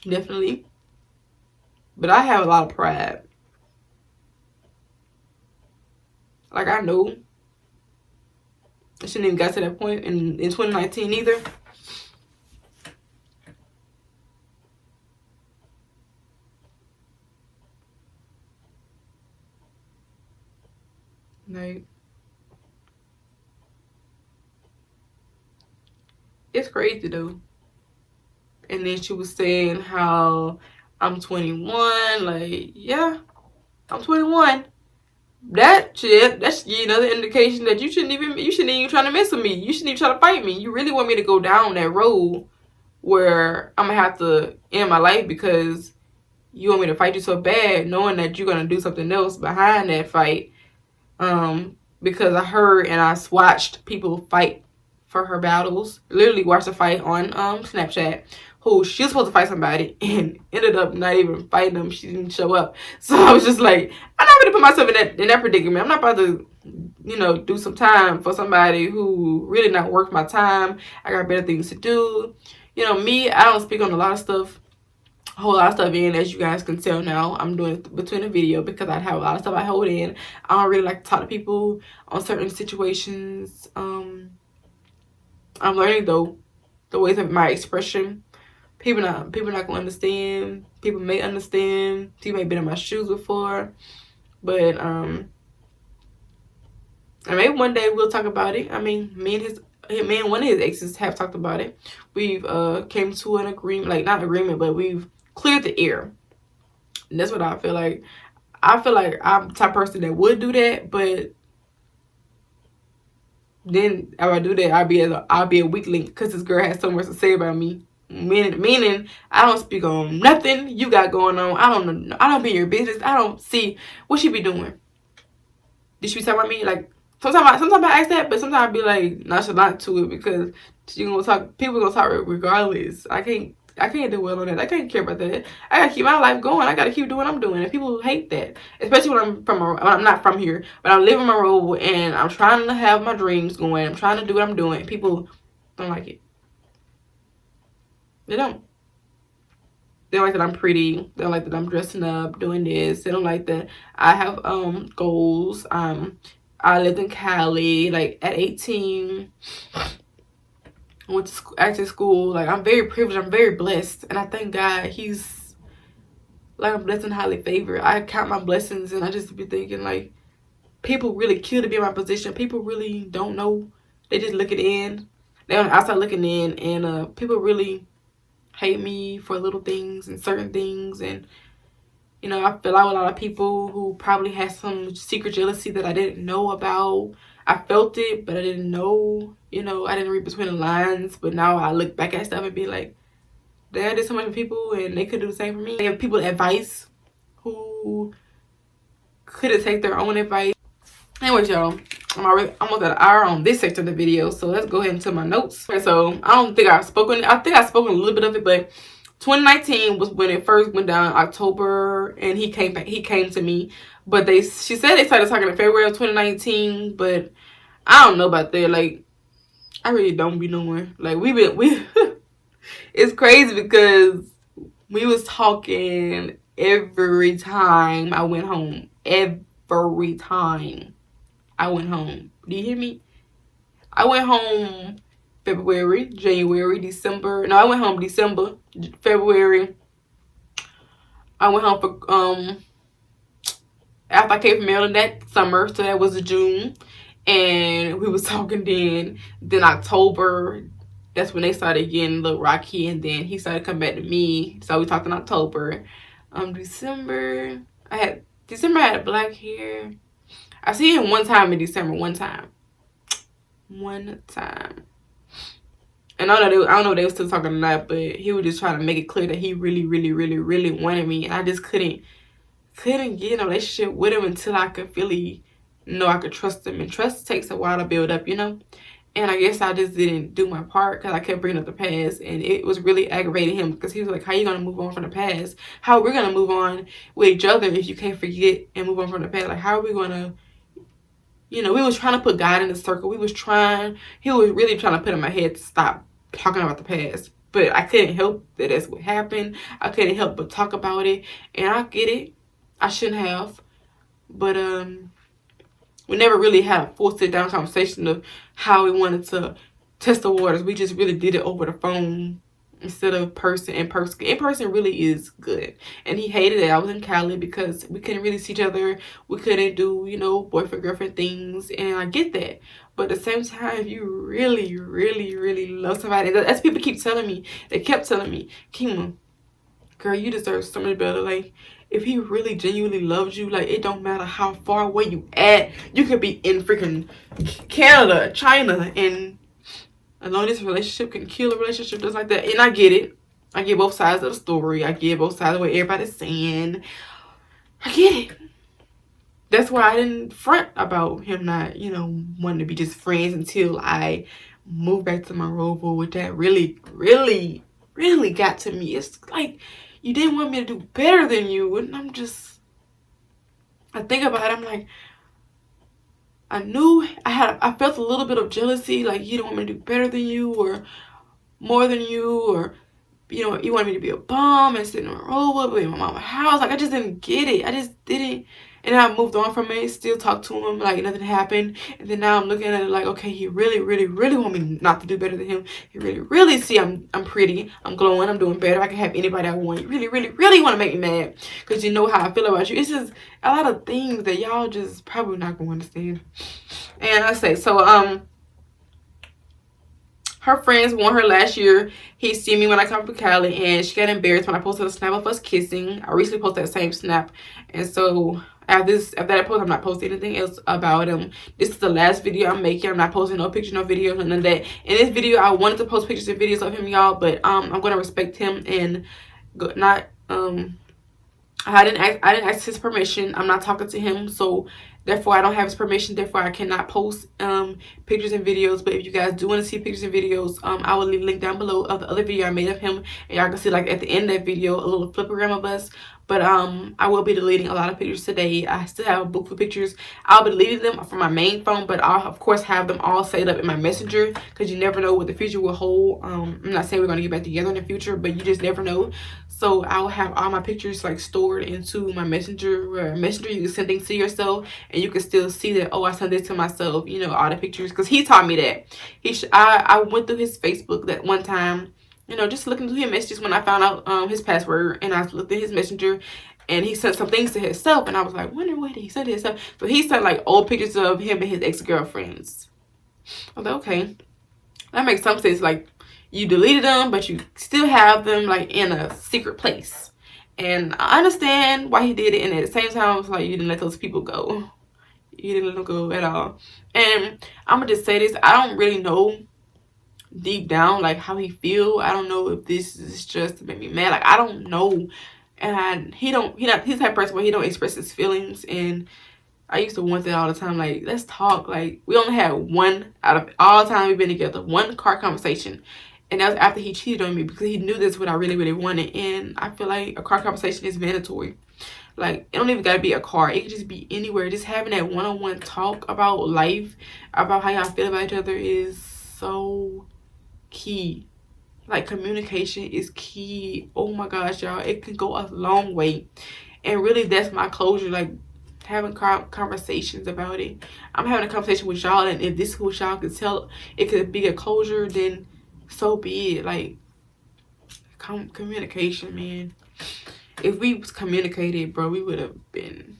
Definitely. But I have a lot of pride. Like, I know I shouldn't even got to that point in 2019 either. Like, it's crazy though. And then she was saying how I'm 21. Like, yeah, I'm 21. That's another indication that you shouldn't even try to mess with me. You shouldn't even try to fight me. You really want me to go down that road where I'm gonna have to end my life because you want me to fight you so bad, knowing that you're gonna do something else behind that fight. Because I heard and I watched people fight for her battles. Literally watched a fight on Snapchat. Who she was supposed to fight somebody and ended up not even fighting them. She didn't show up. So I was just like, I'm not gonna put myself in that predicament. I'm not about to, do some time for somebody who really not worth my time. I got better things to do. Me, I don't speak on a lot of stuff. A whole lot of stuff in, as you guys can tell now. I'm doing it between the video because I have a lot of stuff I hold in. I don't really like to talk to people on certain situations. I'm learning though the ways of my expression. People not gonna understand. People may understand. People may have been in my shoes before, but And maybe one day we'll talk about it. I mean, me and one of his exes have talked about it. We've came to an agreement, like not agreement, but we've cleared the air. And that's what I feel like. I feel like I'm the type of person that would do that, but then if I do that, I'll be a weak link because this girl has so much to say about me. Meaning I don't speak on nothing you got going on. I don't be in your business. I don't see what she be doing. Did she be talking about me? Like sometimes I ask that, but sometimes I be like nonchalant to it because people gonna talk regardless. I can't do well on that. I can't care about that. I gotta keep my life going. I gotta keep doing what I'm doing. And people hate that. Especially when I'm not from here. But I'm living Monroe and I'm trying to have my dreams going. I'm trying to do what I'm doing. People don't like it. They don't. They don't like that I'm pretty. They don't like that I'm dressing up, doing this. They don't like that I have goals. I lived in Cali, like at 18. I went to acting school. Like I'm very privileged. I'm very blessed, and I thank God. He's like I'm blessed and highly favored. I count my blessings, and I just be thinking like people really kill to be in my position. People really don't know. They just looking in. They're on the outside looking in, and people really hate me for little things and certain things. And you know, I feel like a lot of people who probably had some secret jealousy that I didn't know about. I felt it, but I didn't know. You know, I didn't read between the lines. But now I look back at stuff and be like, damn, I did so much for people and they could do the same for me. They have people advice who couldn't take their own advice. Anyways, y'all, I'm almost at an hour on this section of the video, so let's go ahead into my notes. Okay, so I think I've spoken a little bit of it, but 2019 was when it first went down, October, and he came to me. But she said they started talking in February of 2019, but I don't know about that. Like, I really don't be knowing. Like, we it's crazy because we was talking every time I went home. Every time I went home. Do you hear me? I went home February, January, December. No, I went home December, February. I went home for after I came from Maryland that summer, so that was June, and we was talking then October. That's when they started getting a little rocky, and then he started coming back to me. So we talked in October. December I had black hair. I see him one time in December. One time. And I don't know if they were still talking or not, but he was just trying to make it clear that he really, really, really, really wanted me. And I just couldn't get in a relationship with him until I could really know I could trust him. And trust takes a while to build up, you know? And I guess I just didn't do my part because I kept bringing up the past. And it was really aggravating him because he was like, how you going to move on from the past? How are we going to move on with each other if you can't forget and move on from the past? Like, how are we going to... You know, we was trying to put God in the circle. He was really trying to put in my head to stop talking about the past. But I couldn't help that that's what happened. I couldn't help but talk about it. And I get it. I shouldn't have. But we never really had a full sit-down conversation of how we wanted to test the waters. We just really did it over the phone instead of in person. In person really is good. And he hated it. I was in Cali because we couldn't really see each other. We couldn't do, you know, boyfriend, girlfriend things. And I get that. But at the same time, if you really, really, really love somebody, that's people keep telling me. They kept telling me, Kima, girl, you deserve so much better. Like, if he really genuinely loves you, like, it don't matter how far away you at. You could be in freaking Canada, China, and alone this relationship can kill a relationship just like that. And I get it. I get both sides of the story. I get both sides of what everybody's saying. I get it. That's why I didn't front about him not, you know, wanting to be just friends until I moved back to Monroeville, which that really, really, really got to me. It's like, you didn't want me to do better than you. And I think about it, I'm like, I felt a little bit of jealousy, like you don't want me to do better than you or more than you, or, you know, you want me to be a bum and sit in a row with my mama's house. Like, I just didn't get it. I just didn't And I moved on from it, still talk to him like nothing happened. And then now I'm looking at it like, okay, he really, really, really want me not to do better than him. He really, really see I'm pretty, I'm glowing, I'm doing better. I can have anybody I want. You really, really, really want to make me mad because you know how I feel about you. It's just a lot of things that y'all just probably not gonna understand. And I say, so her friends won her last year. He seen me when I come to Cali, and she got embarrassed when I posted a snap of us kissing. I recently posted that same snap, and so after that post, I'm not posting anything else about him. This is the last video I'm making. I'm not posting no pictures, no videos, none of that. In this video, I wanted to post pictures and videos of him, y'all, but I'm gonna respect him and not I didn't ask his permission. I'm not talking to him, so therefore I don't have his permission. Therefore I cannot post pictures and videos. But if you guys do want to see pictures and videos, I will leave a link down below of the other video I made of him, and y'all can see like at the end of that video a little flipogram of us. But I will be deleting a lot of pictures today. I still have a book for pictures. I'll be deleting them from my main phone, but I'll of course have them all saved up in my messenger, because you never know what the future will hold. I'm not saying we're gonna get back together in the future, but you just never know. So I'll have all my pictures like stored into my messenger. Where messenger, you can send things to yourself, and you can still see that, oh, I sent this to myself, you know, all the pictures, because he taught me that. I went through his Facebook that one time, you know, just looking through his messages when I found out his password, and I looked at his messenger, and he sent some things to himself, and I was like, wondering what he sent to himself. So he sent like old pictures of him and his ex-girlfriends. I was like, okay, that makes some sense. Like, you deleted them, but you still have them like in a secret place. And I understand why he did it, and at the same time, I was like, you didn't let those people go. You didn't let them go at all. And I'm gonna just say this, I don't really know deep down like how he feel. I don't know if this is just to make me mad. Like, I don't know. And he's the type of person where he don't express his feelings. And I used to want that all the time. Like, let's talk. Like, we only had one out of all the time we've been together, one car conversation, and that was after he cheated on me, because he knew that's what I really, really wanted. And I feel like a car conversation is mandatory. Like, it don't even gotta be a car, it could just be anywhere. Just having that one-on-one talk about life, about how y'all feel about each other, is so key. Like, communication is key. Oh my gosh, y'all, it can go a long way. And really, that's my closure. Like, having conversations about it. I'm having a conversation with y'all, and if this is what y'all could tell, it could be a closure, then so be it. Like, communication, man. If we communicated, bro, we would have been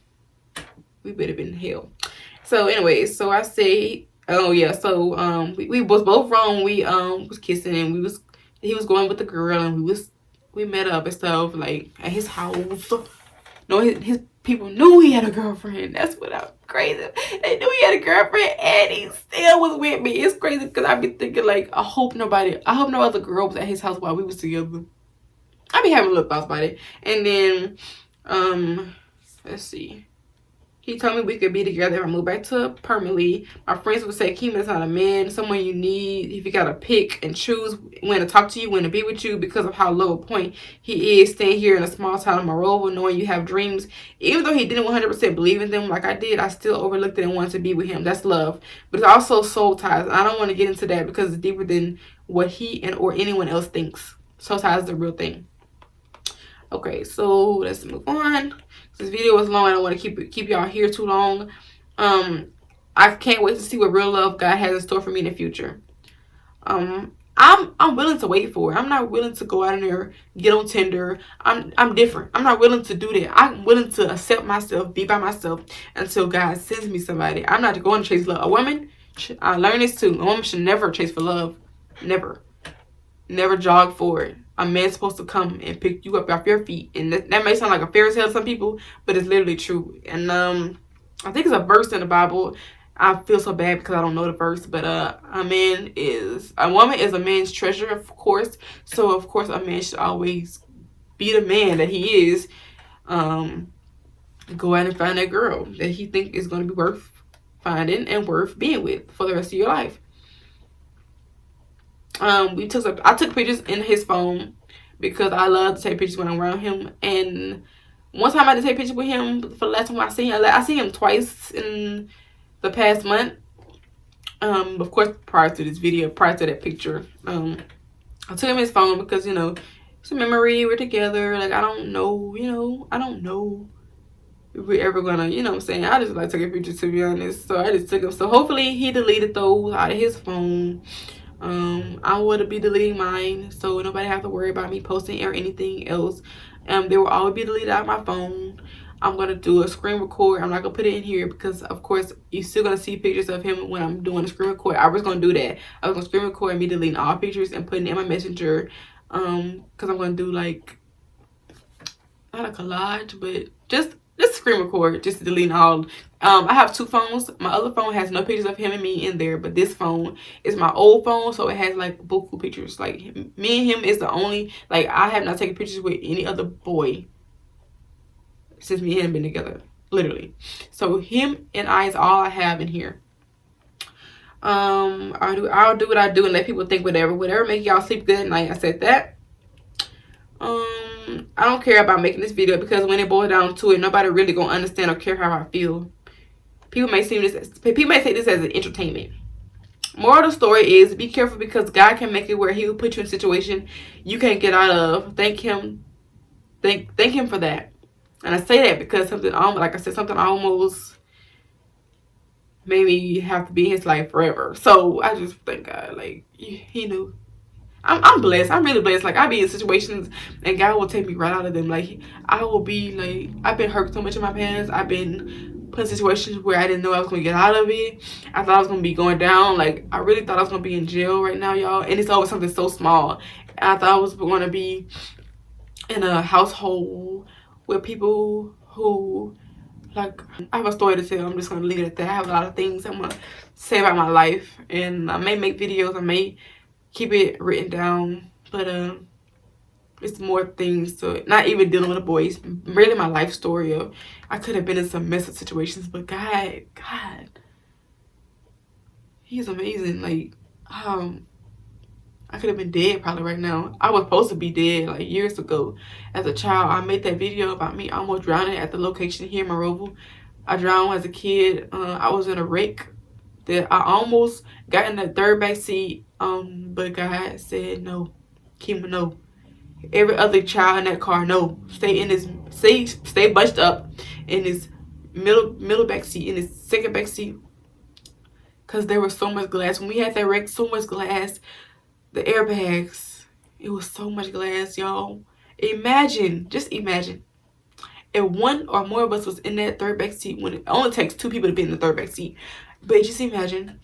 hell. So anyways, so I say, oh yeah, so we was both wrong. We was kissing, and he was going with the girl, and we met up and stuff, like at his house. No, his people knew he had a girlfriend. That's what I'm crazy. They knew he had a girlfriend, and he still was with me. It's crazy, because I be thinking like, I hope no other girl was at his house while we was together. I be having little thoughts about it. And then let's see. He told me we could be together if I move back to permanently. My friends would say, Keem is not a man, someone you need. If you gotta pick and choose when to talk to you, when to be with you, because of how low a point he is staying here in a small town in Monroe, knowing you have dreams. Even though he didn't 100% believe in them like I did, I still overlooked it and wanted to be with him. That's love. But it's also soul ties. I don't want to get into that because it's deeper than what he or anyone else thinks. Soul ties is the real thing. Okay, so let's move on. This video was long. I don't want to keep y'all here too long. I can't wait to see what real love God has in store for me in the future. I'm willing to wait for it. I'm not willing to go out in there, get on Tinder. I'm different. I'm not willing to do that. I'm willing to accept myself, be by myself until God sends me somebody. I'm not going to chase love. A woman, I learned this too. A woman should never chase for love. Never jog for it. A man's supposed to come and pick you up off your feet. And that may sound like a fairy tale to some people, but it's literally true. And I think it's a verse in the Bible. I feel so bad because I don't know the verse, but a woman is a man's treasure, of course. So of course a man should always be the man that he is. Go out and find that girl that he think is going to be worth finding and worth being with for the rest of your life. I took pictures in his phone because I love to take pictures when I'm around him. And one time I did take pictures with him for the last time I seen him. I seen him twice in the past month. Of course, prior to this video, prior to that picture, I took him his phone because, you know, it's a memory. We're together. Like, I don't know, you know, I don't know. we're ever gonna, you know what I'm saying? I just like taking pictures, to be honest. So I just took them. So hopefully he deleted those out of his phone. I would be deleting mine, so nobody have to worry about me posting or anything else. They will always be deleted out of my phone. I'm gonna do a screen record. I'm not gonna put it in here because of course you're still gonna see pictures of him when I'm doing a screen record. I was gonna do that. I was gonna screen record and be deleting all pictures and putting it in my messenger. Because I'm gonna do like, not a collage, but just screen record, just deleting all. I have two phones. My other phone has no pictures of him and me in there, but this phone is my old phone, so it has like buku pictures. Like me and him is the only, like I have not taken pictures with any other boy since me and him been together, literally. So him and I is all I have in here. I'll do what I do and let people think whatever make y'all sleep good at night. I said that. I don't care about making this video because when it boils down to it, nobody really gonna understand or care how I feel. People may take this as an entertainment. Moral of the story is be careful because God can make it where he will put you in a situation you can't get out of. Thank him for that. And I say that because something almost made me have to be in his life forever. So I just thank God, like he knew. I'm blessed. I'm really blessed. Like I be in situations and God will take me right out of them. Like I will be like, I've been hurt so much in my past. I've been put in situations where I didn't know I was gonna get out of it. I thought I was gonna be going down. Like I really thought I was gonna be in jail right now, y'all. And it's always something so small. And I thought I was gonna be in a household with people who, like, I have a story to tell. I'm just gonna leave it at that. I have a lot of things I'm gonna say about my life, and I may make videos. I may keep it written down, but it's more things to it. Not even dealing with the boys, really my life story of I could have been in some messed up situations, but God, he's amazing. Like I could have been dead probably right now. I was supposed to be dead like years ago. As a child, I made that video about me almost drowning at the location here in Monroeville. I drowned as a kid. I was in a wreck that I almost got in the third back seat, but God said no. Kima, no. Every other child in that car, no. Stay bunched up in this middle back seat, in this second back seat, because there was so much glass. When we had that wreck, so much glass. The airbags, it was so much glass, y'all. Just imagine if one or more of us was in that third back seat, when it only takes two people to be in the third back seat. But just imagine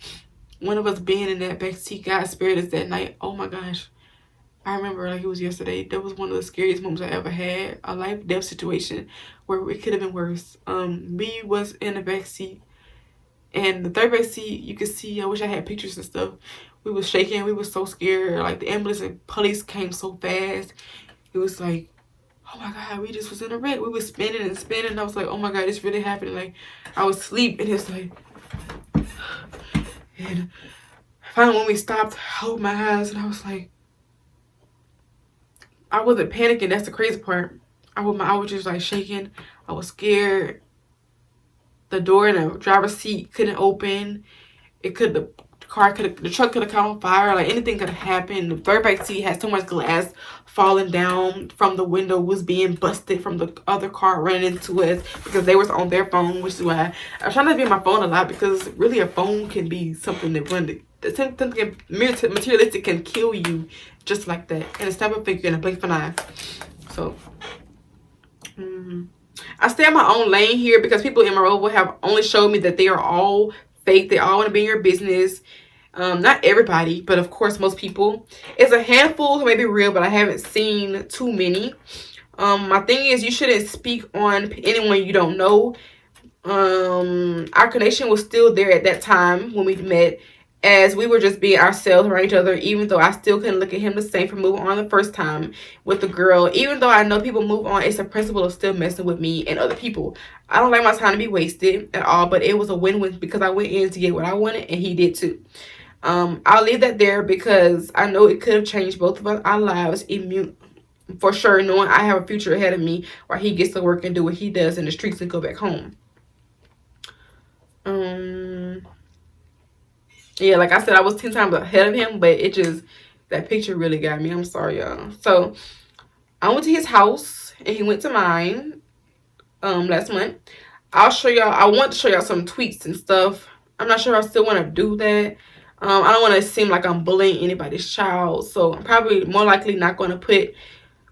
one of us being in that back seat. God spared us that night. Oh my gosh, I remember like it was yesterday. That was one of the scariest moments I ever had. A life death situation where it could have been worse. We was in the back seat, and the third back seat, you could see, I wish I had pictures and stuff. We was shaking. We was so scared. Like the ambulance and police came so fast. It was like, oh my God, we just was in a wreck. We was spinning and spinning. And I was like, oh my God, it's really happening. Like I was asleep, and it's like, and finally when we stopped, I opened my eyes and I was like, I wasn't panicking. That's the crazy part. I was just like shaking. I was scared. The door in the driver's seat couldn't open. The truck could have caught on fire. Like anything could have happened. The third back seat had so much glass falling down from the window, was being busted from the other car running into us because they was on their phone, which is why I try not to be on my phone a lot, because really a phone can be something that something materialistic can kill you just like that. And a snap of a finger and a blink of an eye. So I stay in my own lane here because people in Monroeville have only showed me that they are all fake. They all want to be in your business. Not everybody, but of course most people. It's a handful who may be real, but I haven't seen too many. My thing is, you shouldn't speak on anyone you don't know. Our connection was still there at that time when we met, as we were just being ourselves around each other, even though I still couldn't look at him the same for moving on the first time with the girl. Even though I know people move on, it's a principle of still messing with me and other people. I don't like my time to be wasted at all, but it was a win-win because I went in to get what I wanted and he did too. I'll leave that there because I know it could have changed both of our lives for sure, knowing I have a future ahead of me where he gets to work and do what he does in the streets and go back home. Yeah, like I said, I was 10 times ahead of him, but that picture really got me. I'm sorry, y'all. So I went to his house and he went to mine. last month. I'll show y'all. I want to show y'all some tweets and stuff. I'm not sure I still want to do that. I don't want to seem like I'm bullying anybody's child, so I'm probably more likely not going to put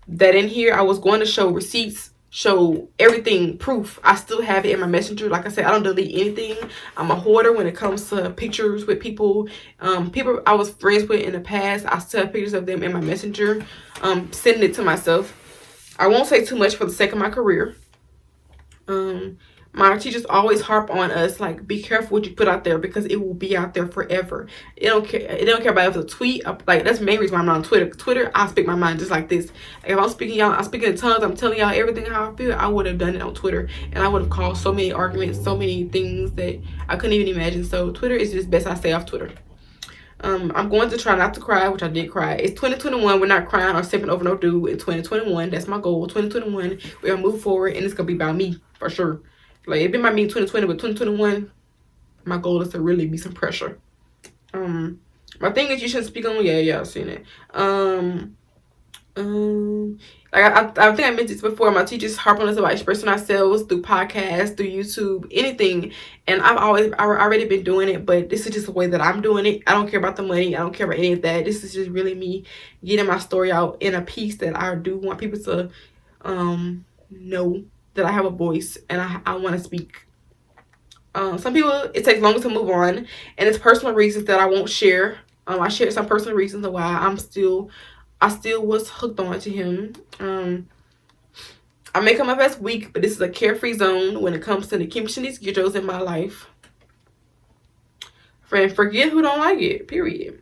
that in here. I was going to show receipts, show everything, proof. I still have it in my messenger. Like I said, I don't delete anything. I'm a hoarder when it comes to pictures with people. People I was friends with in the past, I still have pictures of them in my messenger. Sending it to myself. I won't say too much for the sake of my career. My teachers always harp on us, like, be careful what you put out there, because it will be out there forever. It don't care about if it's a tweet. Like, that's the main reason why I'm not on Twitter. I speak my mind just like this. Like, if I'm speaking in tongues, I'm telling y'all everything how I feel, I would have done it on Twitter, and I would have caused so many arguments, so many things that I couldn't even imagine. So Twitter is just best I stay off Twitter. I'm going to try not to cry, which I did cry. It's 2021. We're not crying or stepping over no dude in 2021. That's my goal. 2021, we're gonna move forward, and it's gonna be about me for sure. Like, it might be 2020, but 2021, my goal is to really be some pressure. My thing is, you shouldn't speak on. Yeah, I've seen it. Like I think I mentioned this before. My teachers harp on us about expressing ourselves through podcasts, through YouTube, anything. And I've already been doing it, but this is just the way that I'm doing it. I don't care about the money. I don't care about any of that. This is just really me getting my story out in a piece that I do want people to know that I have a voice and I want to speak. Some people, it takes longer to move on, and it's personal reasons that I won't share. I shared some personal reasons of why I still was hooked on to him. I may come up as weak, but this is a carefree zone when it comes to the Kim Shanice Gidros in my life. Friend, forget who don't like it, period.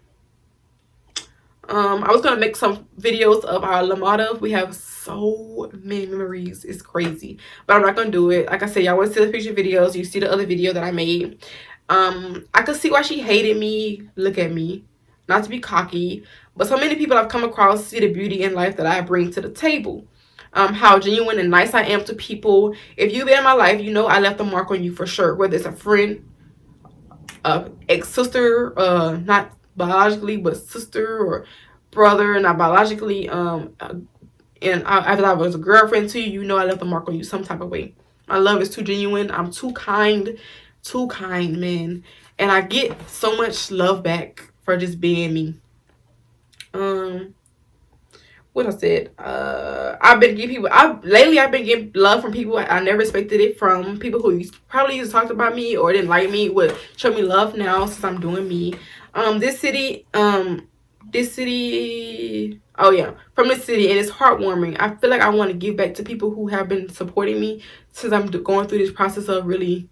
I was going to make some videos of our LaMotta. We have so many memories. It's crazy. But I'm not going to do it. Like I said, y'all want to see the picture videos. You see the other video that I made. I could see why she hated me. Look at me. Not to be cocky. But so many people I've come across see the beauty in life that I bring to the table. How genuine and nice I am to people. If you've been in my life, you know I left a mark on you for sure. Whether it's a friend, ex-sister, not biologically, but sister or brother, not biologically, and after I was a girlfriend to you, you know I left a mark on you some type of way. My love is too genuine. I'm too kind, man. And I get so much love back for just being me. What I said, I've been getting getting love from people I never expected it from. People who probably used to talk about me or didn't like me would show me love now since I'm doing me. From this city, and it's heartwarming. I feel like I want to give back to people who have been supporting me since I'm going through this process of really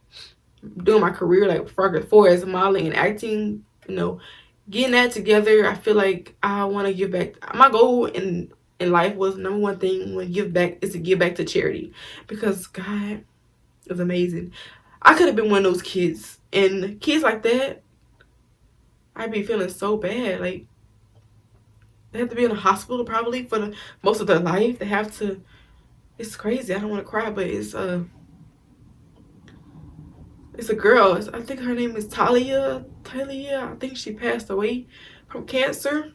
doing my career, like for as modeling and acting, getting that together. I feel like I want to give back. My goal in life was, number one thing when give back is to give back to charity, because God is amazing. I could have been one of those kids, and kids like that, I'd be feeling so bad. Like, they have to be in a hospital probably for most of their life. They have to. It's crazy. I don't want to cry, but it's a girl. I think her name is Talia. I think she passed away from cancer.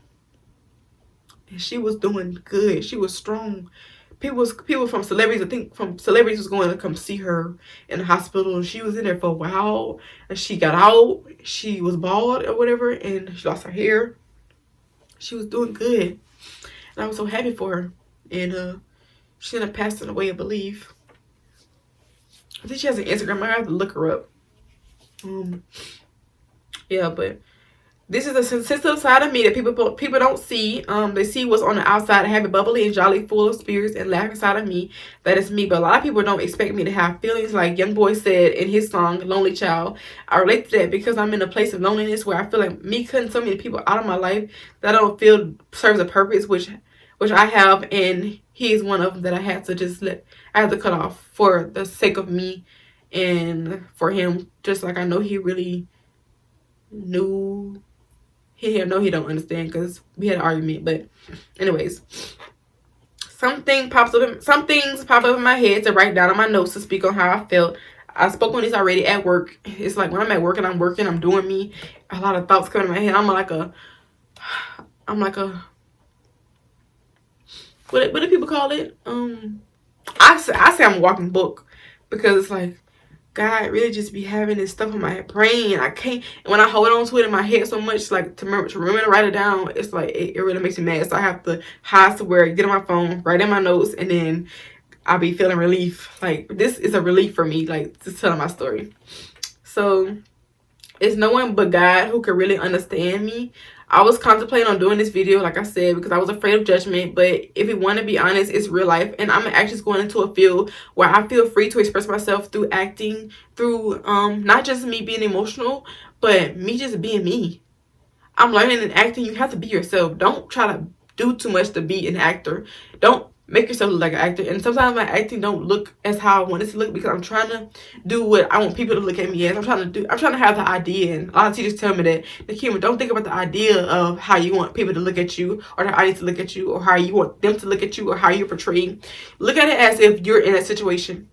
And she was doing good. She was strong. People from celebrities, I think from celebrities, was going to come see her in the hospital. And she was in there for a while. And she got out. She was bald or whatever. And she lost her hair. She was doing good. And I was so happy for her. And she ended up passing away, I believe. I think she has an Instagram. I have to look her up. Yeah, but this is a sensitive side of me that people don't see. They see what's on the outside, happy, bubbly, and jolly, full of spirits and laughing side of me. That is me. But a lot of people don't expect me to have feelings, like Young Boy said in his song "Lonely Child." I relate to that because I'm in a place of loneliness where I feel like me cutting so many people out of my life that I don't feel serves a purpose, which I have, and he is one of them that I had to cut off for the sake of me and for him. Just like I know he really knew. He don't understand because we had an argument. But anyways, some things pop up in my head to write down on my notes to speak on how I felt. I spoke on this already at work. It's like when I'm at work and I'm working, I'm doing me. A lot of thoughts come in my head. I'm like a what do people call it? I say I'm a walking book because it's like God really just be having this stuff in my brain. I can't, and when I hold on to it in my head so much, like to remember to write it down, it's like it really makes me mad. So I have to hide somewhere, get on my phone, write in my notes, and then I'll be feeling relief. Like this is a relief for me, like just telling my story. So it's no one but God who could really understand me. I was contemplating on doing this video, like I said, because I was afraid of judgment. But if you want to be honest, it's real life. And I'm actually going into a field where I feel free to express myself through acting, through not just me being emotional, but me just being me. I'm learning in acting, you have to be yourself. Don't try to do too much to be an actor. Don't make yourself look like an actor. And sometimes my acting don't look as how I want it to look because I'm trying to do what I want people to look at me as. I'm trying to have the idea. And a lot of teachers tell me that, Nakima, don't think about the idea of how you want people to look at you, or the audience to look at you, or how you want them to look at you, or how you're portrayed. Look at it as if you're in that situation,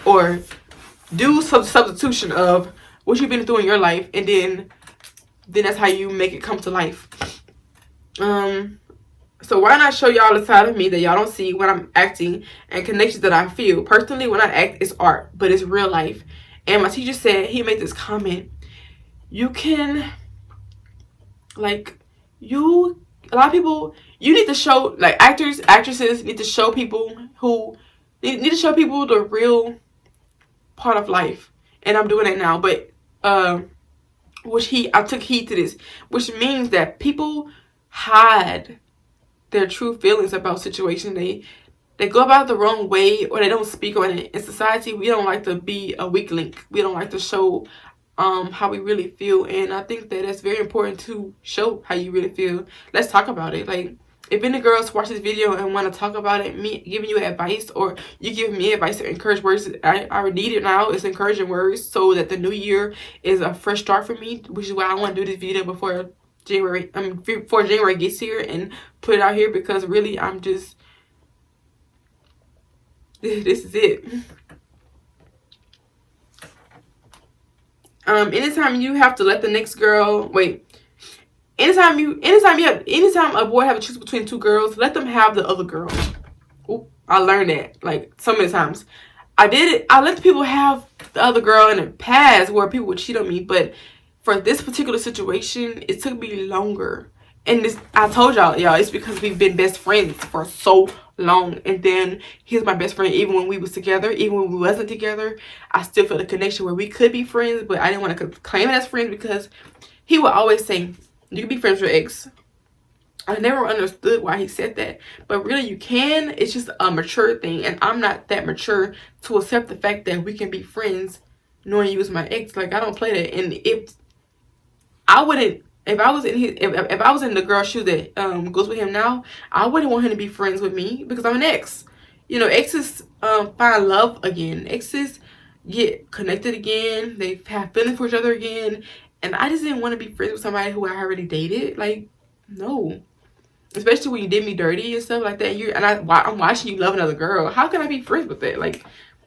or do some substitution of what you've been through in your life, and then that's how you make it come to life. So why not show y'all the side of me that y'all don't see when I'm acting, and connections that I feel. Personally, when I act, it's art, but it's real life. And my teacher said, he made this comment, you can, like, a lot of people, you need to show, like, actors, actresses need to show people need to show people the real part of life. And I'm doing that now. But, I took heed to this, which means that people hide their true feelings about situation. They go about it the wrong way, or they don't speak on it. In society, we don't like to be a weak link. We don't like to show how we really feel, and I think that it's very important to show how you really feel. Let's talk about it. Like, if any girls watch this video and want to talk about it, me giving you advice, or you give me advice or encourage words, I need it now. It's encouraging words so that the new year is a fresh start for me, which is why I want to do this video before January gets here and put it out here, because really this is it. Anytime you have to let the next girl anytime a boy have to choose between two girls, let them have the other girl. Ooh, I learned that like so many times. I did it. I let people have the other girl in the past where people would cheat on me, but for this particular situation, it took me longer. And I told y'all, it's because we've been best friends for so long. And then he's my best friend even when we was together. Even when we wasn't together, I still felt a connection where we could be friends. But I didn't want to claim it as friends because he would always say, you can be friends with your ex. I never understood why he said that. But really, you can. It's just a mature thing. And I'm not that mature to accept the fact that we can be friends knowing you was my ex. Like, I don't play that. And if I was in the girl's shoe that goes with him now, I wouldn't want him to be friends with me because I'm an ex. You know, exes find love again. Exes get connected again. They have feelings for each other again. And I just didn't want to be friends with somebody who I already dated. Like, no. Especially when you did me dirty and stuff like that. I'm watching you love another girl. How can I be friends with that? Like,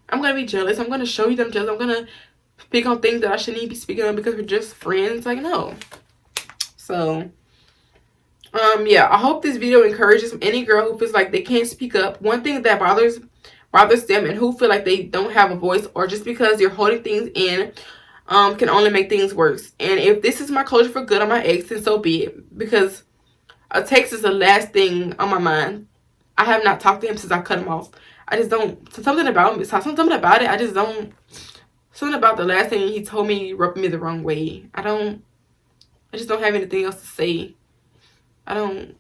I'm going to be jealous. I'm going to show you that I'm jealous. I'm going to speak on things that I shouldn't even be speaking on because we're just friends. Like, no. So, yeah, I hope this video encourages any girl who feels like they can't speak up. One thing that bothers them and who feel like they don't have a voice, or just because you're holding things in, can only make things worse. And if this is my closure for good on my ex, then so be it. Because a text is the last thing on my mind. I have not talked to him since I cut him off. I just don't, something about it, I just don't, something about the last thing he told me rubbed me the wrong way. I just don't have anything else to say. I don't.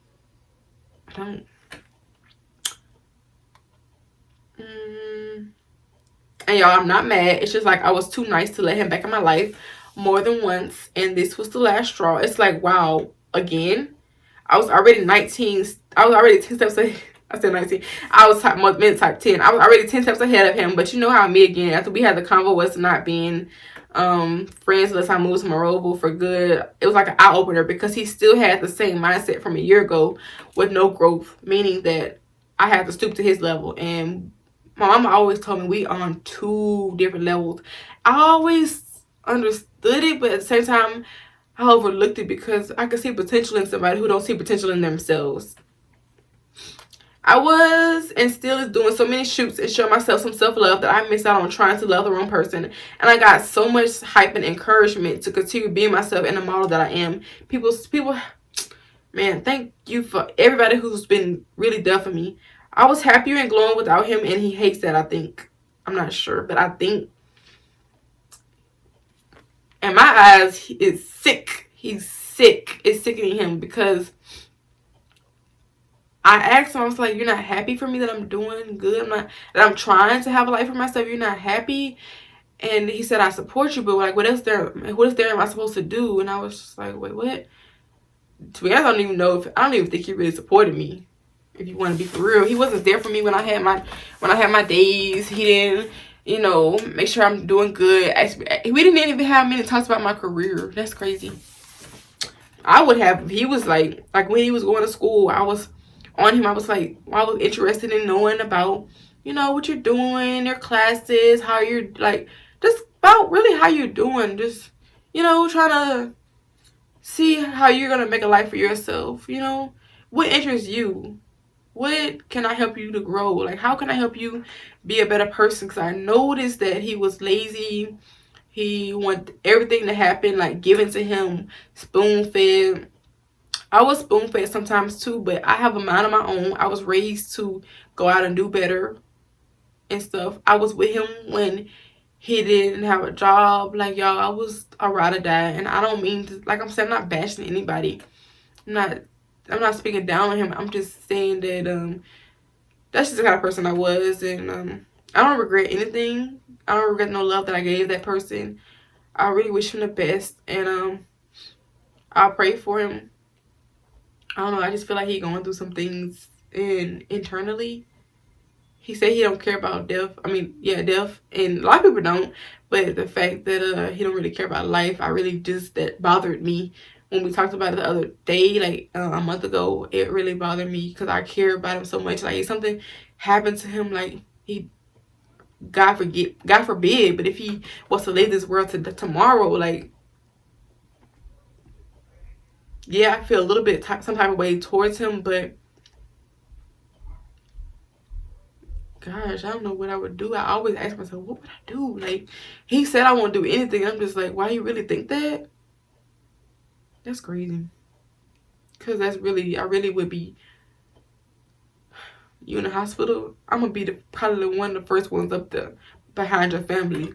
And y'all, I'm not mad. It's just like I was too nice to let him back in my life more than once. And this was the last straw. It's like, wow, again? I was already 19. I was already 10 steps ahead. I said 19. I was type 10. I was already 10 steps ahead of him. But you know how me again, after we had the convo, was not being friends unless I moved to Monroeville for good. It was like an eye-opener because he still had the same mindset from a year ago with no growth, meaning that I had to stoop to his level. And my mama always told me we on two different levels. I always understood it, but at the same time I overlooked it because I could see potential in somebody who don't see potential in themselves. I was and still is doing so many shoots and showing myself some self-love that I missed out on trying to love the wrong person. And I got so much hype and encouragement to continue being myself and the model that I am. People, man, thank you for everybody who's been really there for me. I was happier and glowing without him, and he hates that, I think. I'm not sure, but I think. In my eyes, he is sick. He's sick. It's sickening him because I asked him, I was like, you're not happy for me that I'm doing good? That I'm trying to have a life for myself. You're not happy? And he said, I support you, but like, what else am I supposed to do? And I was just like, wait, what? To be honest, I don't even think he really supported me. If you want to be for real, he wasn't there for me when I had my days. He didn't, make sure I'm doing good. We didn't even have many talks about my career. That's crazy. I would have if he was like when he was going to school, I was on him. I was interested in knowing about, what you're doing, your classes, how you're like, just about really how you're doing. Just, trying to see how you're going to make a life for yourself. What interests you? What can I help you to grow? Like, how can I help you be a better person? Because I noticed that he was lazy. He wanted everything to happen, like, given to him, spoon-fed. I was spoon-fed sometimes, too, but I have a mind of my own. I was raised to go out and do better and stuff. I was with him when he didn't have a job. Like, y'all, I was a ride or die. And I don't mean to, like I'm saying, I'm not bashing anybody. I'm not speaking down on him. I'm just saying that that's just the kind of person I was, and I don't regret anything. I don't regret no love that I gave that person. I really wish him the best, and I'll pray for him. I don't know. I just feel like he's going through some things internally. He said he don't care about death. I mean, yeah, death, and a lot of people don't. But the fact that he don't really care about life, that bothered me. When we talked about it the other day, like a month ago, it really bothered me because I care about him so much. Like, if something happened to him, like God forbid, but if he was to leave this world tomorrow, like, yeah, I feel a little bit some type of way towards him, but gosh, I don't know what I would do. I always ask myself, what would I do? Like, he said I won't do anything. I'm just like, why you really think that? That's crazy. Because I really would be, you in the hospital, I'm going to be probably one of the first ones up there behind your family.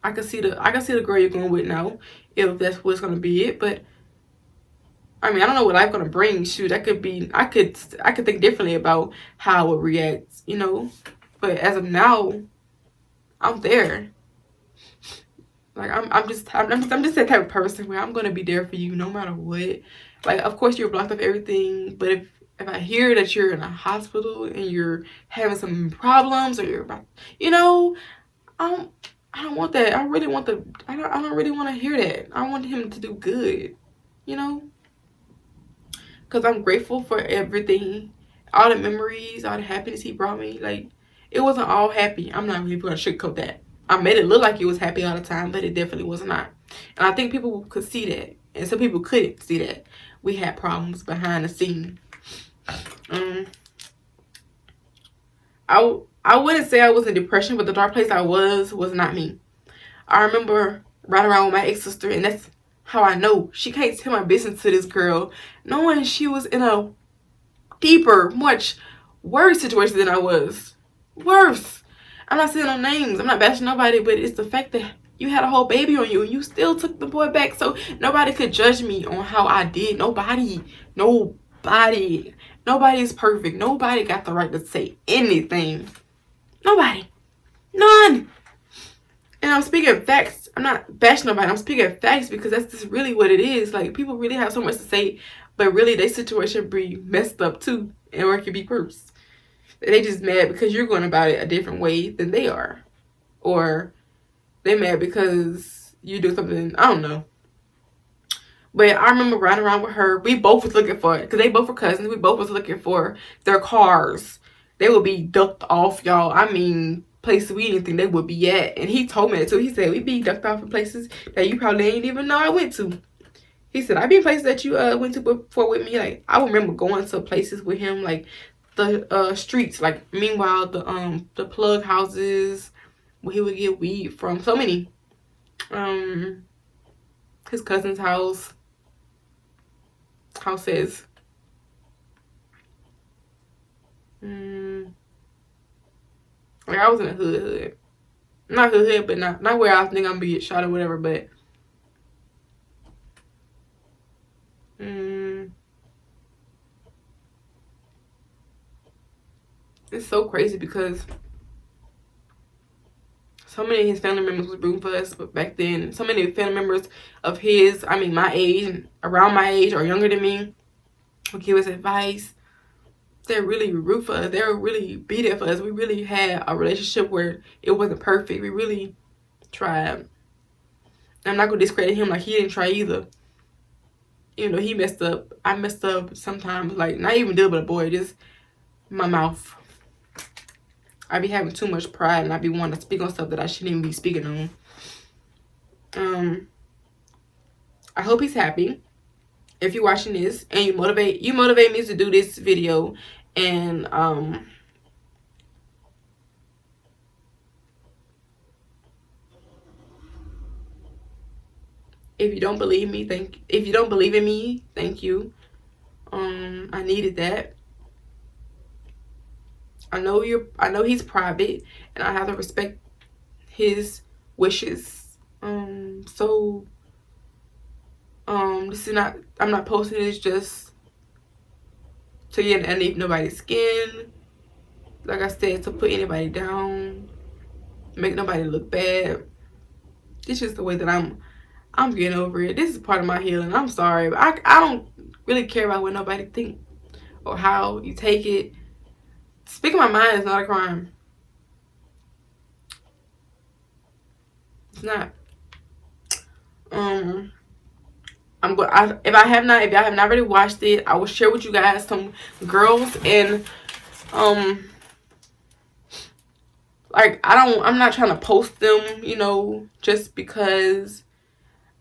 I can see the girl you're going with now, if that's what's going to be it. But, I mean, I don't know what life's going to bring. Shoot, I could think differently about how I would react, But as of now, I'm there. Like, I'm just that type of person where I'm gonna be there for you no matter what. Like, of course you're blocked off everything, but if I hear that you're in a hospital and you're having some problems, or you're about, I don't want that. I don't really want to hear that. I want him to do good, because I'm grateful for everything, all the memories, all the happiness he brought me. Like, it wasn't all happy. I'm not really gonna sugarcoat that. I made it look like it was happy all the time, but it definitely was not. And I think people could see that, and some people couldn't see that. We had problems behind the scene. I wouldn't say I was in depression, but the dark place I was not me. I remember riding around with my ex-sister, and that's how I know. She can't tell my business to this girl, knowing she was in a deeper, much worse situation than I was. Worse. I'm not saying no names. I'm not bashing nobody, but it's the fact that you had a whole baby on you and you still took the boy back. So nobody could judge me on how I did. Nobody is perfect. Nobody got the right to say anything. Nobody. None. And I'm speaking facts. I'm not bashing nobody. I'm speaking facts because that's just really what it is. Like, people really have so much to say, but really their situation be messed up too, or it could be worse. They just mad because you're going about it a different way than they are. Or they mad because you do something, I don't know. But I remember riding around with her. We both was looking for it, because they both were cousins. We both was looking for their cars. They would be ducked off, y'all. I mean, places we didn't think they would be at. And he told me that too. He said, we be ducked off in places that you probably ain't even know I went to. He said, I be in places that you went to before with me. Like, I remember going to places with him, like the streets. Like, meanwhile, the plug houses where he would get weed from. So many. His cousin's houses. Like, I was in the hood. Not hood, but not where I think I'm gonna get shot or whatever, but it's so crazy because so many of his family members was rooting for us back then. So many family members of his, I mean my age, around my age or younger than me, would give us advice. They really root for us. They would really be there for us. We really had a relationship where it wasn't perfect. We really tried. I'm not gonna discredit him, like he didn't try either. You know, he messed up. I messed up sometimes, like not even dealing with a boy, just my mouth. I be having too much pride and I be wanting to speak on stuff that I shouldn't even be speaking on. I hope he's happy. If you're watching this and you motivate me to do this video, and if you don't believe me, if you don't believe in me, thank you. I needed that. I know he's private and I have to respect his wishes. So this is not, I'm not posting this just to get underneath nobody's skin. Like I said, to put anybody down, make nobody look bad. It's just the way that I'm getting over it. This is part of my healing. I'm sorry, but I don't really care about what nobody think or how you take it. Speaking my mind is not a crime. It's not. If y'all have not already watched it, I will share with you guys some girls, and like I'm not trying to post them, you know, just because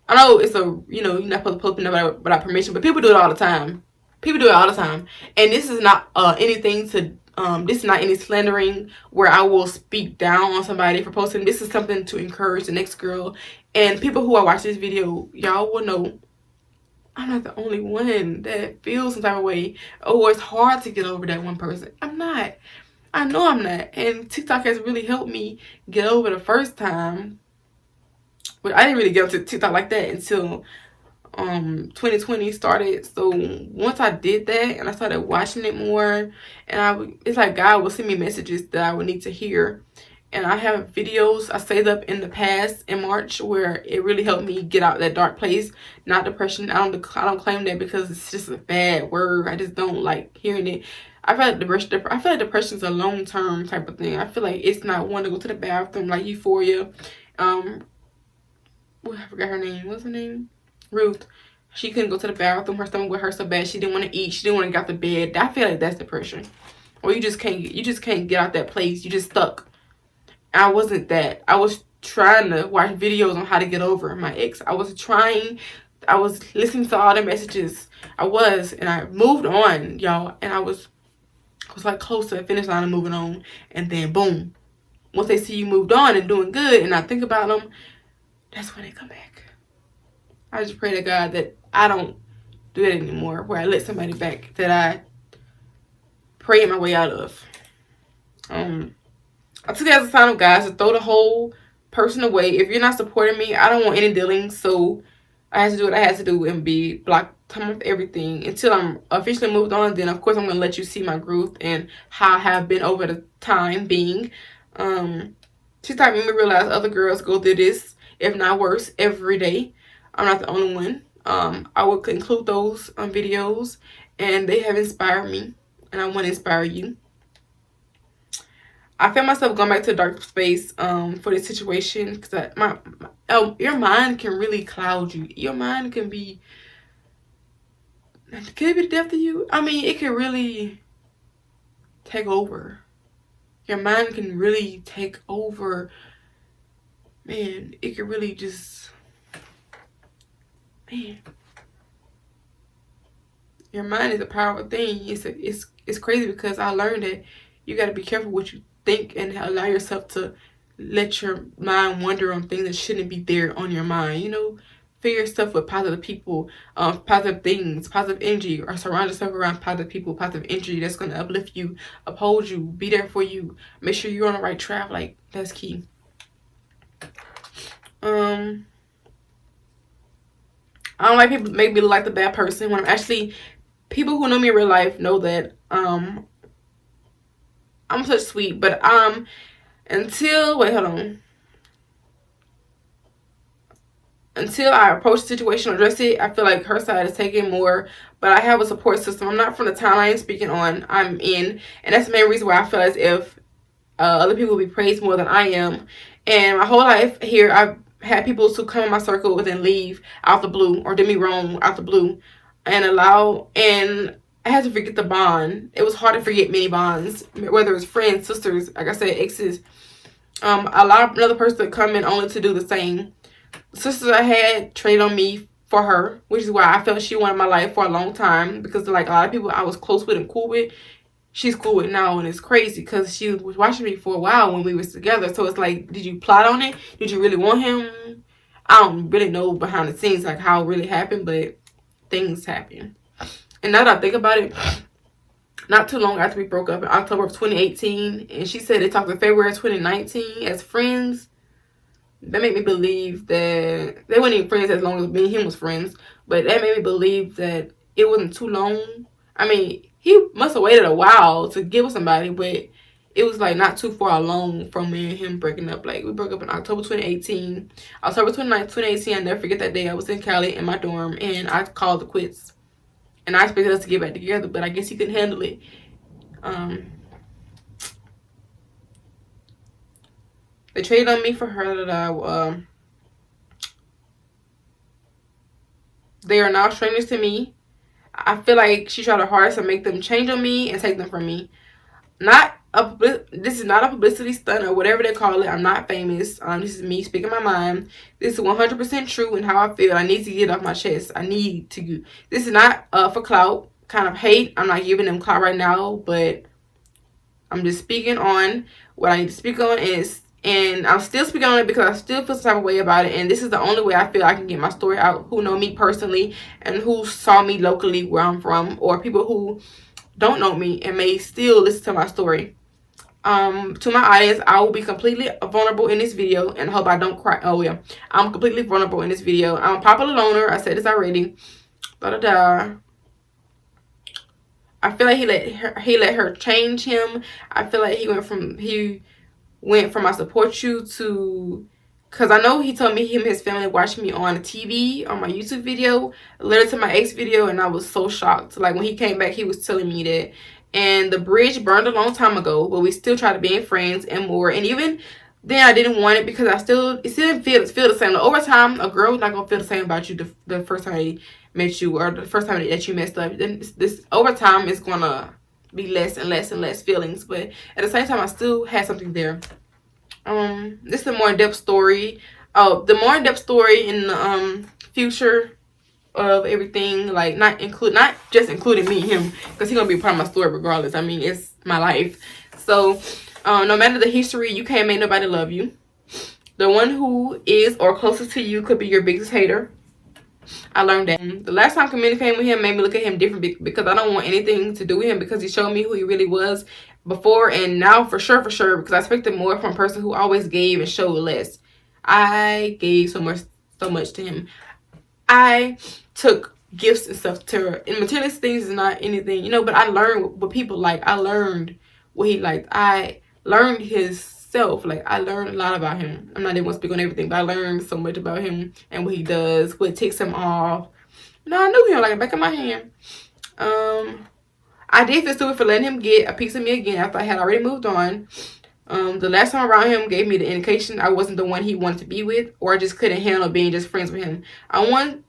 I know it's you're not supposed to post them without permission, but people do it all the time. And this is not anything to this is not any slandering where I will speak down on somebody for posting. This is something to encourage the next girl. And people who are watching this video, y'all will know I'm not the only one that feels some type of way. Oh, it's hard to get over that one person. I'm not. I know I'm not. And TikTok has really helped me get over the first time. But I didn't really get onto TikTok like that until 2020 started. So once I did that and I started watching it more, and it's like God will send me messages that I would need to hear. And I have videos I saved up in the past in March where it really helped me get out that dark place. Not depression. I don't claim that because it's just a bad word. I just don't like hearing it. I feel like depression is a long-term type of thing. I feel like it's not one to go to the bathroom like Euphoria. I forgot her name. What's her name? Ruth. She couldn't go to the bathroom. Her stomach would hurt so bad she didn't want to eat. She didn't want to get out the bed. I feel like that's depression. Or you just can't get out that place. You just stuck. I wasn't that. I was trying to watch videos on how to get over my ex. I was listening to all the messages. And I moved on, y'all. And I was like close to the finish line of moving on. And then boom. Once they see you moved on and doing good and I think about them, that's when they come back. I just pray to God that I don't do that anymore, where I let somebody back that I pray my way out of. I took it as a sign of God to throw the whole person away. If you're not supporting me, I don't want any dealings. So I had to do what I had to do and be blocked off everything until I'm officially moved on. Then of course I'm gonna let you see my growth and how I have been over the time being. TikTok made me realize other girls go through this, if not worse, every day. I'm not the only one. I will include those videos, and they have inspired me, and I want to inspire you. I feel myself going back to a dark space for this situation because your mind can really cloud you. Your mind can it be the death of you? I mean, it can really take over. Your mind can really take over. Man, it can really just... Man. Your mind is a powerful thing. It's crazy because I learned that you got to be careful what you think and allow yourself to let your mind wander on things that shouldn't be there on your mind. You know, fill yourself with positive people, positive things, positive energy, or surround yourself around positive people, positive energy that's going to uplift you, uphold you, be there for you. Make sure you're on the right track. Like, that's key. I don't like people make me look like the bad person when I'm actually, people who know me in real life know that I'm such sweet, but until I approach the situation or address it, I feel like her side is taking more, but I have a support system. I'm not from the town I am speaking on, I'm in, and that's the main reason why I feel as if other people will be praised more than I am. And my whole life here, I've had people to come in my circle and then leave out the blue, or did me wrong out the blue, and I had to forget the bond. It was hard to forget many bonds, whether it's friends, sisters, like I said, exes. A lot of another person come in only to do the same. Sisters I had traded on me for her, which is why I felt she wanted my life for a long time, because like a lot of people I was close with and cool with, she's cool with now, and it's crazy because she was watching me for a while when we was together. So it's like, did you plot on it? Did you really want him? I don't really know behind the scenes like how it really happened, but things happen. And now that I think about it, not too long after we broke up in October of 2018, and she said they talked in February 2019 as friends, that made me believe that they weren't even friends as long as me and him was friends, but that made me believe that it wasn't too long. I mean, he must have waited a while to get with somebody, but it was like not too far along from me and him breaking up. Like, we broke up in October 2018. October 29th, 2018, I'll never forget that day. I was in Cali in my dorm, and I called it quits. And I expected us to get back together, but I guess he couldn't handle it. They traded on me for her. They are now strangers to me. I feel like she tried her hardest to make them change on me and take them from me. This is not a publicity stunt or whatever they call it. I'm not famous. This is me speaking my mind. This is 100% true and how I feel. I need to get it off my chest. This is not for clout, kind of hate. I'm not giving them clout right now, but I'm just speaking on what I need to speak on, and I'm still speaking on it because I still feel some type of way about it. And this is the only way I feel I can get my story out, who know me personally and who saw me locally where I'm from, or people who don't know me and may still listen to my story. To my audience, I will be completely vulnerable in this video, and I hope I don't cry. Oh yeah, I'm completely vulnerable in this video. I'm a popular loner. I said this already. I feel like he let her change him. I feel like he went from I support you to, because I know he told me him and his family watched me on TV on my YouTube video, later to my ex video, and I was so shocked. Like, when he came back, he was telling me that. And the bridge burned a long time ago, but we still try to be friends and more. And even then, I didn't want it because it still didn't feel the same. Like, over time, a girl is not gonna feel the same about you the first time they met you, or the first time that you messed up. Then this over time is gonna be less and less and less feelings. But at the same time, I still had something there. This is a more in-depth story. The more in-depth story in the future of everything, like not just including me and him, because he's gonna be a part of my story regardless. I mean, it's my life. So no matter the history, you can't make nobody love you. The one who is or closest to you could be your biggest hater. I learned that. The last time communicating with him made me look at him different, because I don't want anything to do with him, because he showed me who he really was before and now, for sure, because I expected more from a person who always gave and showed less. I gave so much to him. I took gifts and stuff to her, and materialistic things is not anything, you know, but I learned what people like. I learned what he liked. I learned his self. Like, I learned a lot about him. I'm not even going to speak on everything, but I learned so much about him and what he does, what takes him off. No, I knew him like the back of my hand. I did feel stupid for letting him get a piece of me again after I had already moved on. The last time around him gave me the indication I wasn't the one he wanted to be with, or I just couldn't handle being just friends with him. I'm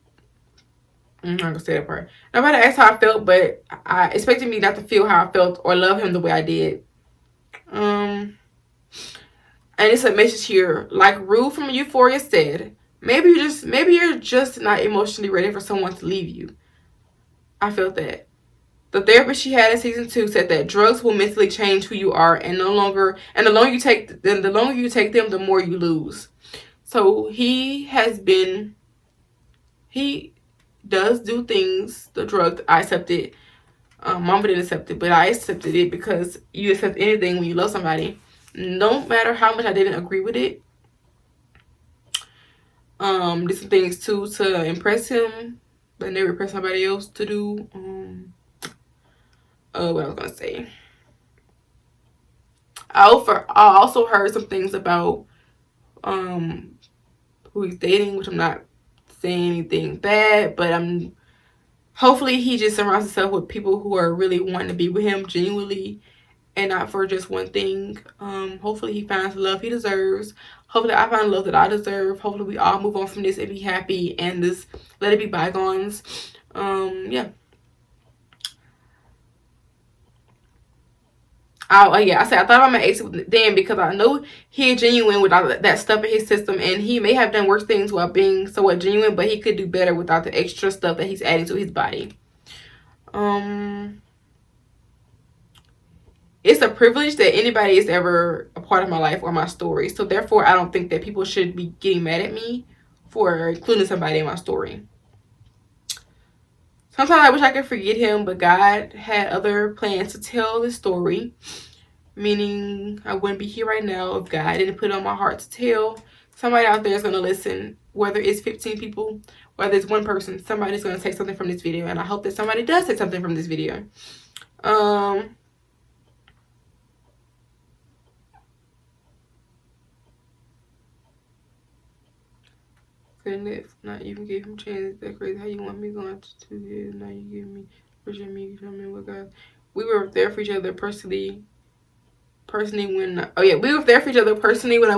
not gonna say that part. Nobody asked how I felt, but I expected me not to feel how I felt or love him the way I did. And it's a message here, like Rue from Euphoria said, maybe you're just not emotionally ready for someone to leave you. I felt that. The therapist she had in season 2 said that drugs will mentally change who you are, and the longer you take them, the more you lose. So he does do things, the drug. I accept it. Mama didn't accept it, but I accepted it because you accept anything when you love somebody. No matter how much I didn't agree with it. Did some things too to impress him, but never impress somebody else to do. What I was gonna say. I also heard some things about who he's dating, which I'm not saying anything bad, but hopefully he just surrounds himself with people who are really wanting to be with him genuinely and not for just one thing. Hopefully he finds the love he deserves. Hopefully I find love that I deserve. Hopefully we all move on from this and be happy and just let it be bygones. Yeah. I said I thought about my ex then because I know he is genuine without that stuff in his system, and he may have done worse things while being somewhat genuine, but he could do better without the extra stuff that he's adding to his body. It's a privilege that anybody is ever a part of my life or my story, so therefore I don't think that people should be getting mad at me for including somebody in my story. Sometimes I wish I could forget him, but God had other plans to tell the story. Meaning I wouldn't be here right now if God didn't put it on my heart to tell. Somebody out there is going to listen. Whether it's 15 people, whether it's one person, somebody's going to take something from this video. And I hope that somebody does take something from this video. Couldn't not even give him chance. That's crazy. How you want me going to 2 years? Now you give me pushing me, tell me what God. We were there for each other personally when we were there for each other personally when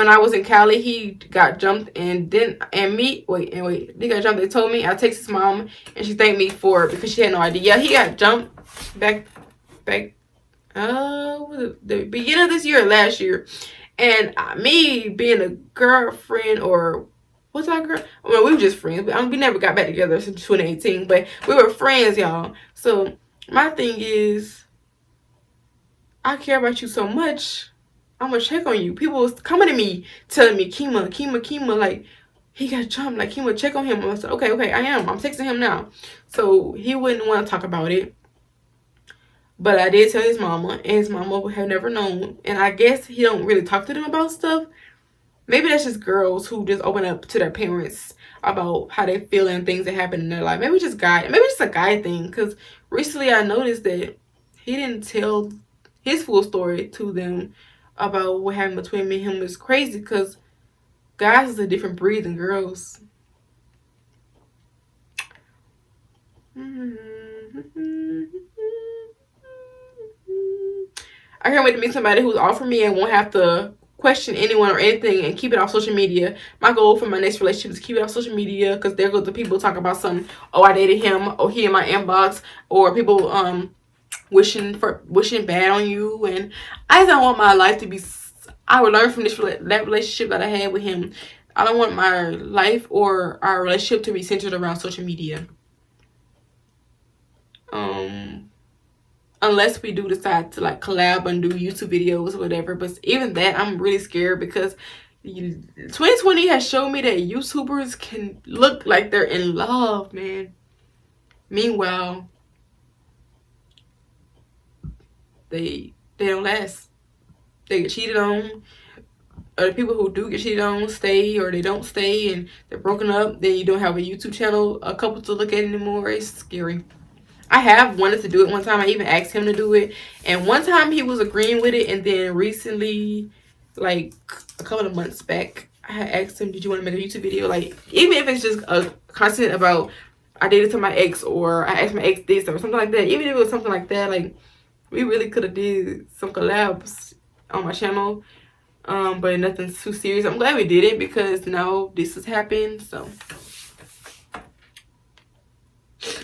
I was in Cali. He got jumped and he got jumped. They told me. I texted his mom and she thanked me for it because she had no idea. Yeah, he got jumped back the beginning of this year, last year, and me being a girlfriend or what's our girl? Well, we were just friends. We never got back together since 2018, but we were friends, y'all. So my thing is, I care about you so much. I'm gonna check on you. People was coming to me telling me, Kima, like he got jumped. Like Kima, check on him. I said, okay, I am. I'm texting him now. So he wouldn't want to talk about it. But I did tell his mama, and his mama would have never known. And I guess he don't really talk to them about stuff. Maybe that's just girls who just open up to their parents about how they feel and things that happen in their life. Maybe it's just a guy thing. Because recently I noticed that he didn't tell his full story to them about what happened between me and him. Is crazy because guys is a different breed than girls. I can't wait to meet somebody who's all for me and won't have to question anyone or anything and keep it off social media. My goal for my next relationship is keep it off social media because there go the people talk about something. Oh, I dated him. Oh, he in my inbox. Or people wishing bad on you. And I just don't want my life to be. I would learn from that relationship that I had with him. I don't want my life or our relationship to be centered around social media. Unless we do decide to like collab and do YouTube videos or whatever. But even that, I'm really scared because 2020 has shown me that YouTubers can look like they're in love, man. Meanwhile, they don't last. They get cheated on. Or the people who do get cheated on stay or they don't stay and they're broken up. Then you don't have a YouTube channel, a couple to look at anymore. It's scary. I have wanted to do it one time. I even asked him to do it. And one time he was agreeing with it. And then recently, like a couple of months back, I asked him, did you want to make a YouTube video? Like, even if it's just a content about I dated to my ex or I asked my ex this or something like that. Even if it was something like that, like we really could have did some collabs on my channel. But nothing too serious. I'm glad we did it because now this has happened. So.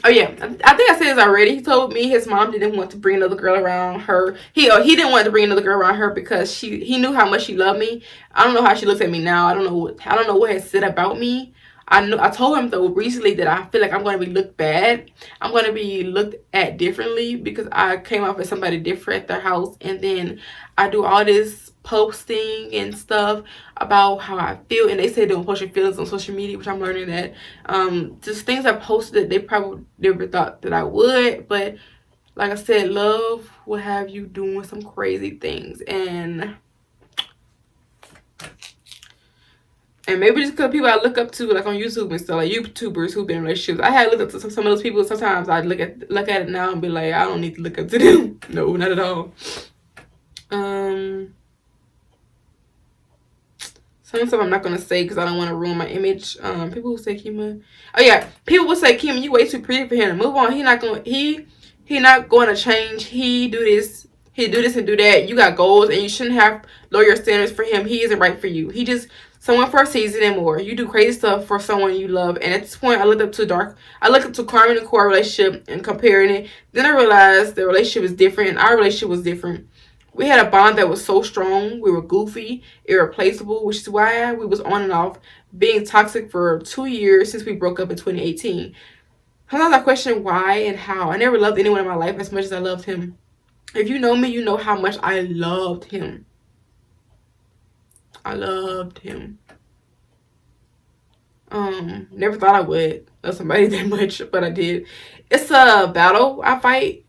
Oh yeah, I think I said this already. He told me his mom didn't want to bring another girl around her. He didn't want to bring another girl around her because he knew how much she loved me. I don't know how she looks at me now. I don't know what has said about me. I told him though recently that I feel like I'm going to be looked bad. I'm going to be looked at differently because I came off as somebody different at their house, and then I do all this posting and stuff about how I feel, and they say don't post your feelings on social media, which I'm learning that just things I posted that they probably never thought that I would. But like I said, love will have you doing some crazy things, and maybe just because people I look up to, like on YouTube and stuff, like YouTubers who've been in relationships. I had looked up to some of those people. Sometimes I look at it now and be like, I don't need to look up to them. No, not at all. Some stuff I'm not gonna say because I don't want to ruin my image. People who say Kima, oh yeah, people will say Kima, you way too pretty for him to move on. He not going to change. He do this and do that. You got goals and you shouldn't have lower your standards for him. He isn't right for you. He just someone for a season and more. You do crazy stuff for someone you love. And at this point, I looked up to Carmen and Cora relationship and comparing it. Then I realized the relationship is different and our relationship was different. We had a bond that was so strong. We were goofy, irreplaceable, which is why we was on and off being toxic for 2 years since we broke up in 2018. Sometimes I question why and how. I never loved anyone in my life as much as I loved him. If you know me, you know how much I loved him. I loved him. Never thought I would love somebody that much, but I did. It's a battle I fight,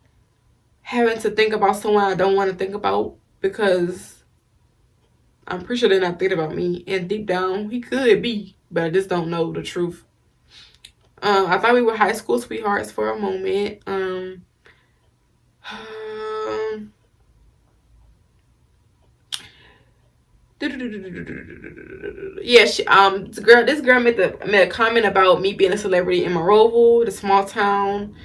having to think about someone I don't want to think about, because I'm pretty sure they're not thinking about me. And deep down, he could be, but I just don't know the truth. I thought we were high school sweethearts for a moment. Yeah, this girl made a comment about me being a celebrity in Monroeville, the small town.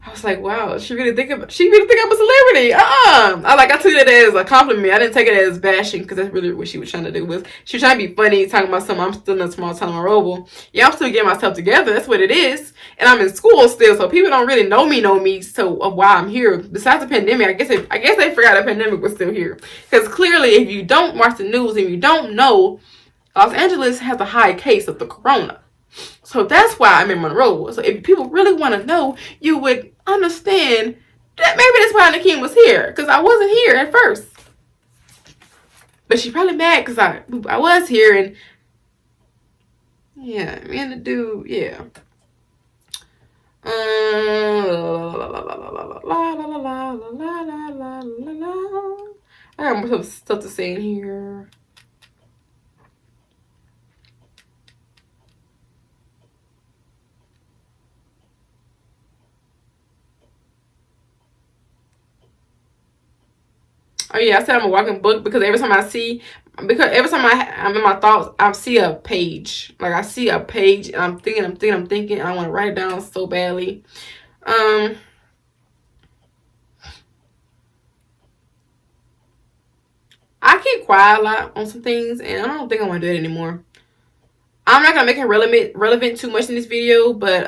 I was like, wow, she really think I'm a celebrity. I took it as a compliment. I didn't take it as bashing, because that's really what she was trying to do. She was trying to be funny, talking about something. I'm still in a small town of Monroeville. Yeah, I'm still getting myself together. That's what it is. And I'm in school still, so people don't really know me. So of why I'm here. Besides the pandemic, I guess they forgot the pandemic was still here. Because clearly, if you don't watch the news and you don't know, Los Angeles has a high case of the corona. So that's why I'm in Monroe. So if people really want to know, you would understand that maybe that's why Nakeem was here. Because I wasn't here at first. But she probably mad because I was here. And yeah, me and the dude, yeah. I got more stuff to say in here. Oh yeah, I said I'm a walking book because every time I'm in my thoughts, I see a page. Like I see a page and I'm thinking, and I want to write it down so badly. I keep quiet a lot on some things, and I don't think I want to do it anymore. I'm not gonna make him relevant too much in this video, but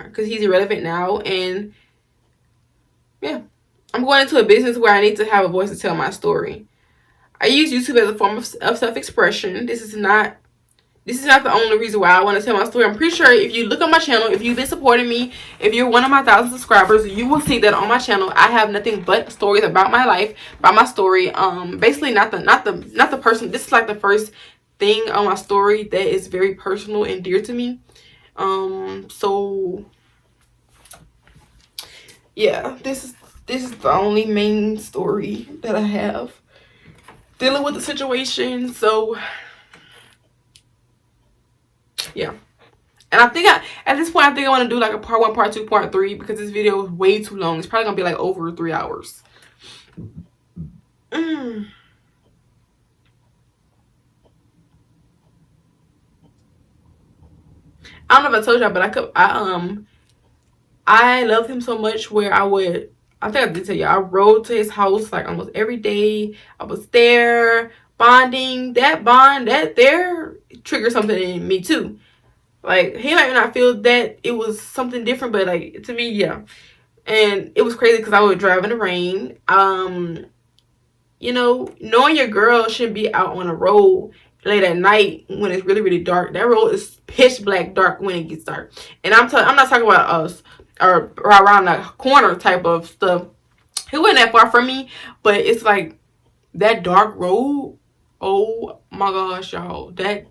because he's irrelevant now, and yeah. I'm going into a business where I need to have a voice to tell my story. I use YouTube as a form of self-expression. This is not the only reason why I want to tell my story. I'm pretty sure if you look on my channel, if you've been supporting me, if you're one of my 1,000 subscribers, you will see that on my channel I have nothing but stories about my life, about my story. Basically not the person. This is like the first thing on my story that is very personal and dear to me. So yeah, this is the only main story that I have dealing with the situation. So yeah, and I think at this point I want to do like a part 1, part 2, part 3, because this video is way too long. It's probably gonna be like over 3 hours. I don't know if I told y'all, but I love him so much where I think I did tell you, I rode to his house like almost every day. I was there bonding. That bond, that there triggered something in me too. Like, he might not feel that it was something different, but like to me, yeah. And it was crazy because I would drive in the rain. You know, knowing your girl shouldn't be out on the road late at night when it's really, really dark. That road is pitch black dark when it gets dark. And I'm not talking about us or around the corner type of stuff. It wasn't that far from me, but it's like that dark road. Oh my gosh, y'all. That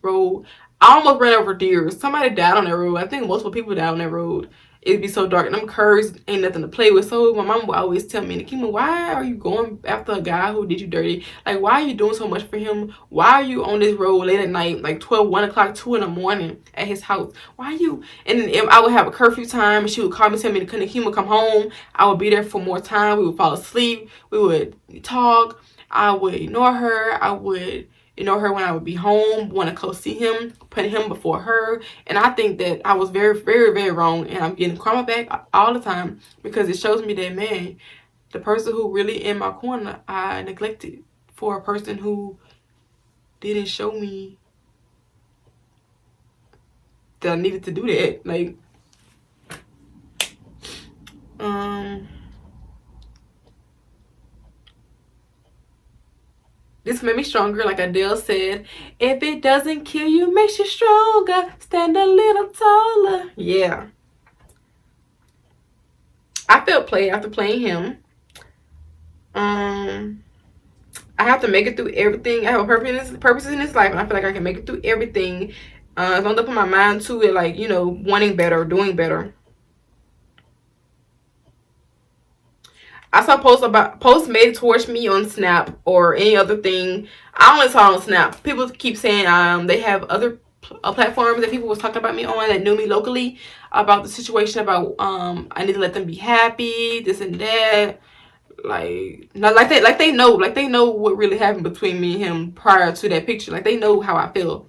road. I almost ran over deer. Somebody died on that road. I think multiple people died on that road. It'd be so dark. And them curves ain't nothing to play with. So my mom would always tell me, Nikema, why are you going after a guy who did you dirty? Like, why are you doing so much for him? Why are you on this road late at night, like 12, 1 o'clock, 2 in the morning at his house? Why are you? And then I would have a curfew time, and she would call me, tell me to Nikema come home. I would be there for more time. We would fall asleep. We would talk. I would ignore her. I would ignore her when I would be home, want to go see him, put him before her. And I think that I was very, very, very wrong. And I'm getting karma back all the time because it shows me that, man, the person who really in my corner, I neglected for a person who didn't show me that I needed to do that. Like, this made me stronger, like Adele said. If it doesn't kill you, makes you stronger. Stand a little taller. Yeah. I felt played after playing him. I have to make it through everything. I have a purpose in this life, and I feel like I can make it through everything. As long as I put my mind to it, like, you know, wanting better, doing better. I saw posts made towards me on Snap or any other thing. I only saw it on Snap. People keep saying they have other platforms that people was talking about me on that knew me locally about the situation about I need to let them be happy, this and that. Like, not like they know what really happened between me and him prior to that picture. Like, they know how I feel.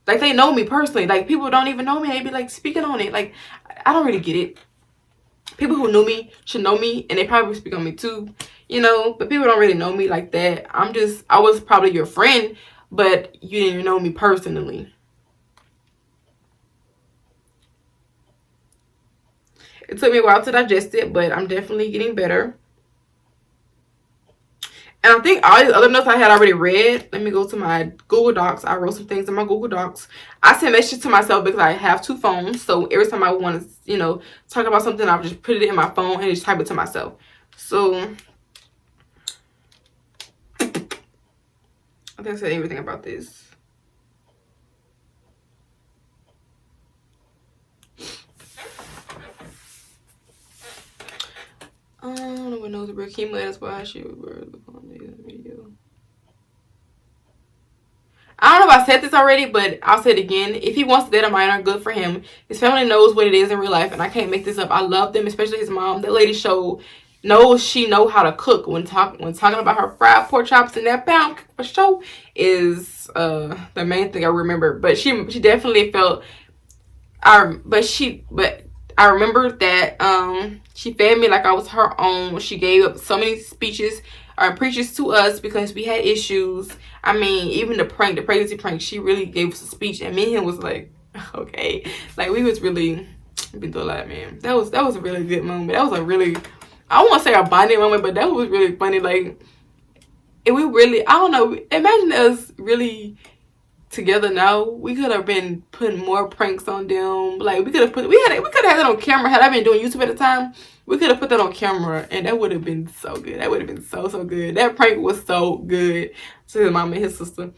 Like, they know me personally. Like, people don't even know me. They be like speaking on it. Like, I don't really get it. People who knew me should know me, and they probably speak on me too, you know, but people don't really know me like that. I was probably your friend, but you didn't know me personally. It took me a while to digest it, but I'm definitely getting better. And I think all these other notes I had already read. Let me go to my Google Docs. I wrote some things in my Google Docs. I send messages to myself because I have 2 phones. So every time I want to, you know, talk about something, I'll just put it in my phone and just type it to myself. So I think I said everything about this. No one knows about chemo. That's why she was on the video. I don't know if I said this already, but I'll say it again. If he wants to date a minor, good for him. His family knows what it is in real life, and I can't make this up. I love them, especially his mom. That lady she know how to cook. When talking about her fried pork chops and that pound for sure is the main thing I remember. But she definitely felt. I remember that she fed me like I was her own. She gave up so many speeches or preaches to us because we had issues. I mean, even the pregnancy prank, she really gave us a speech, and me and him was like, okay, like we was really been through a lot, man. That was a really good moment. That was a really, I don't want to say a bonding moment, but that was really funny. Like, and we really, I don't know, imagine us really together now. We could have been putting more pranks on them. Like, we could have had that on camera. Had I been doing YouTube at the time, we could have put that on camera, and that would have been so good. That would have been so good. That prank was so good to his mom and his sister.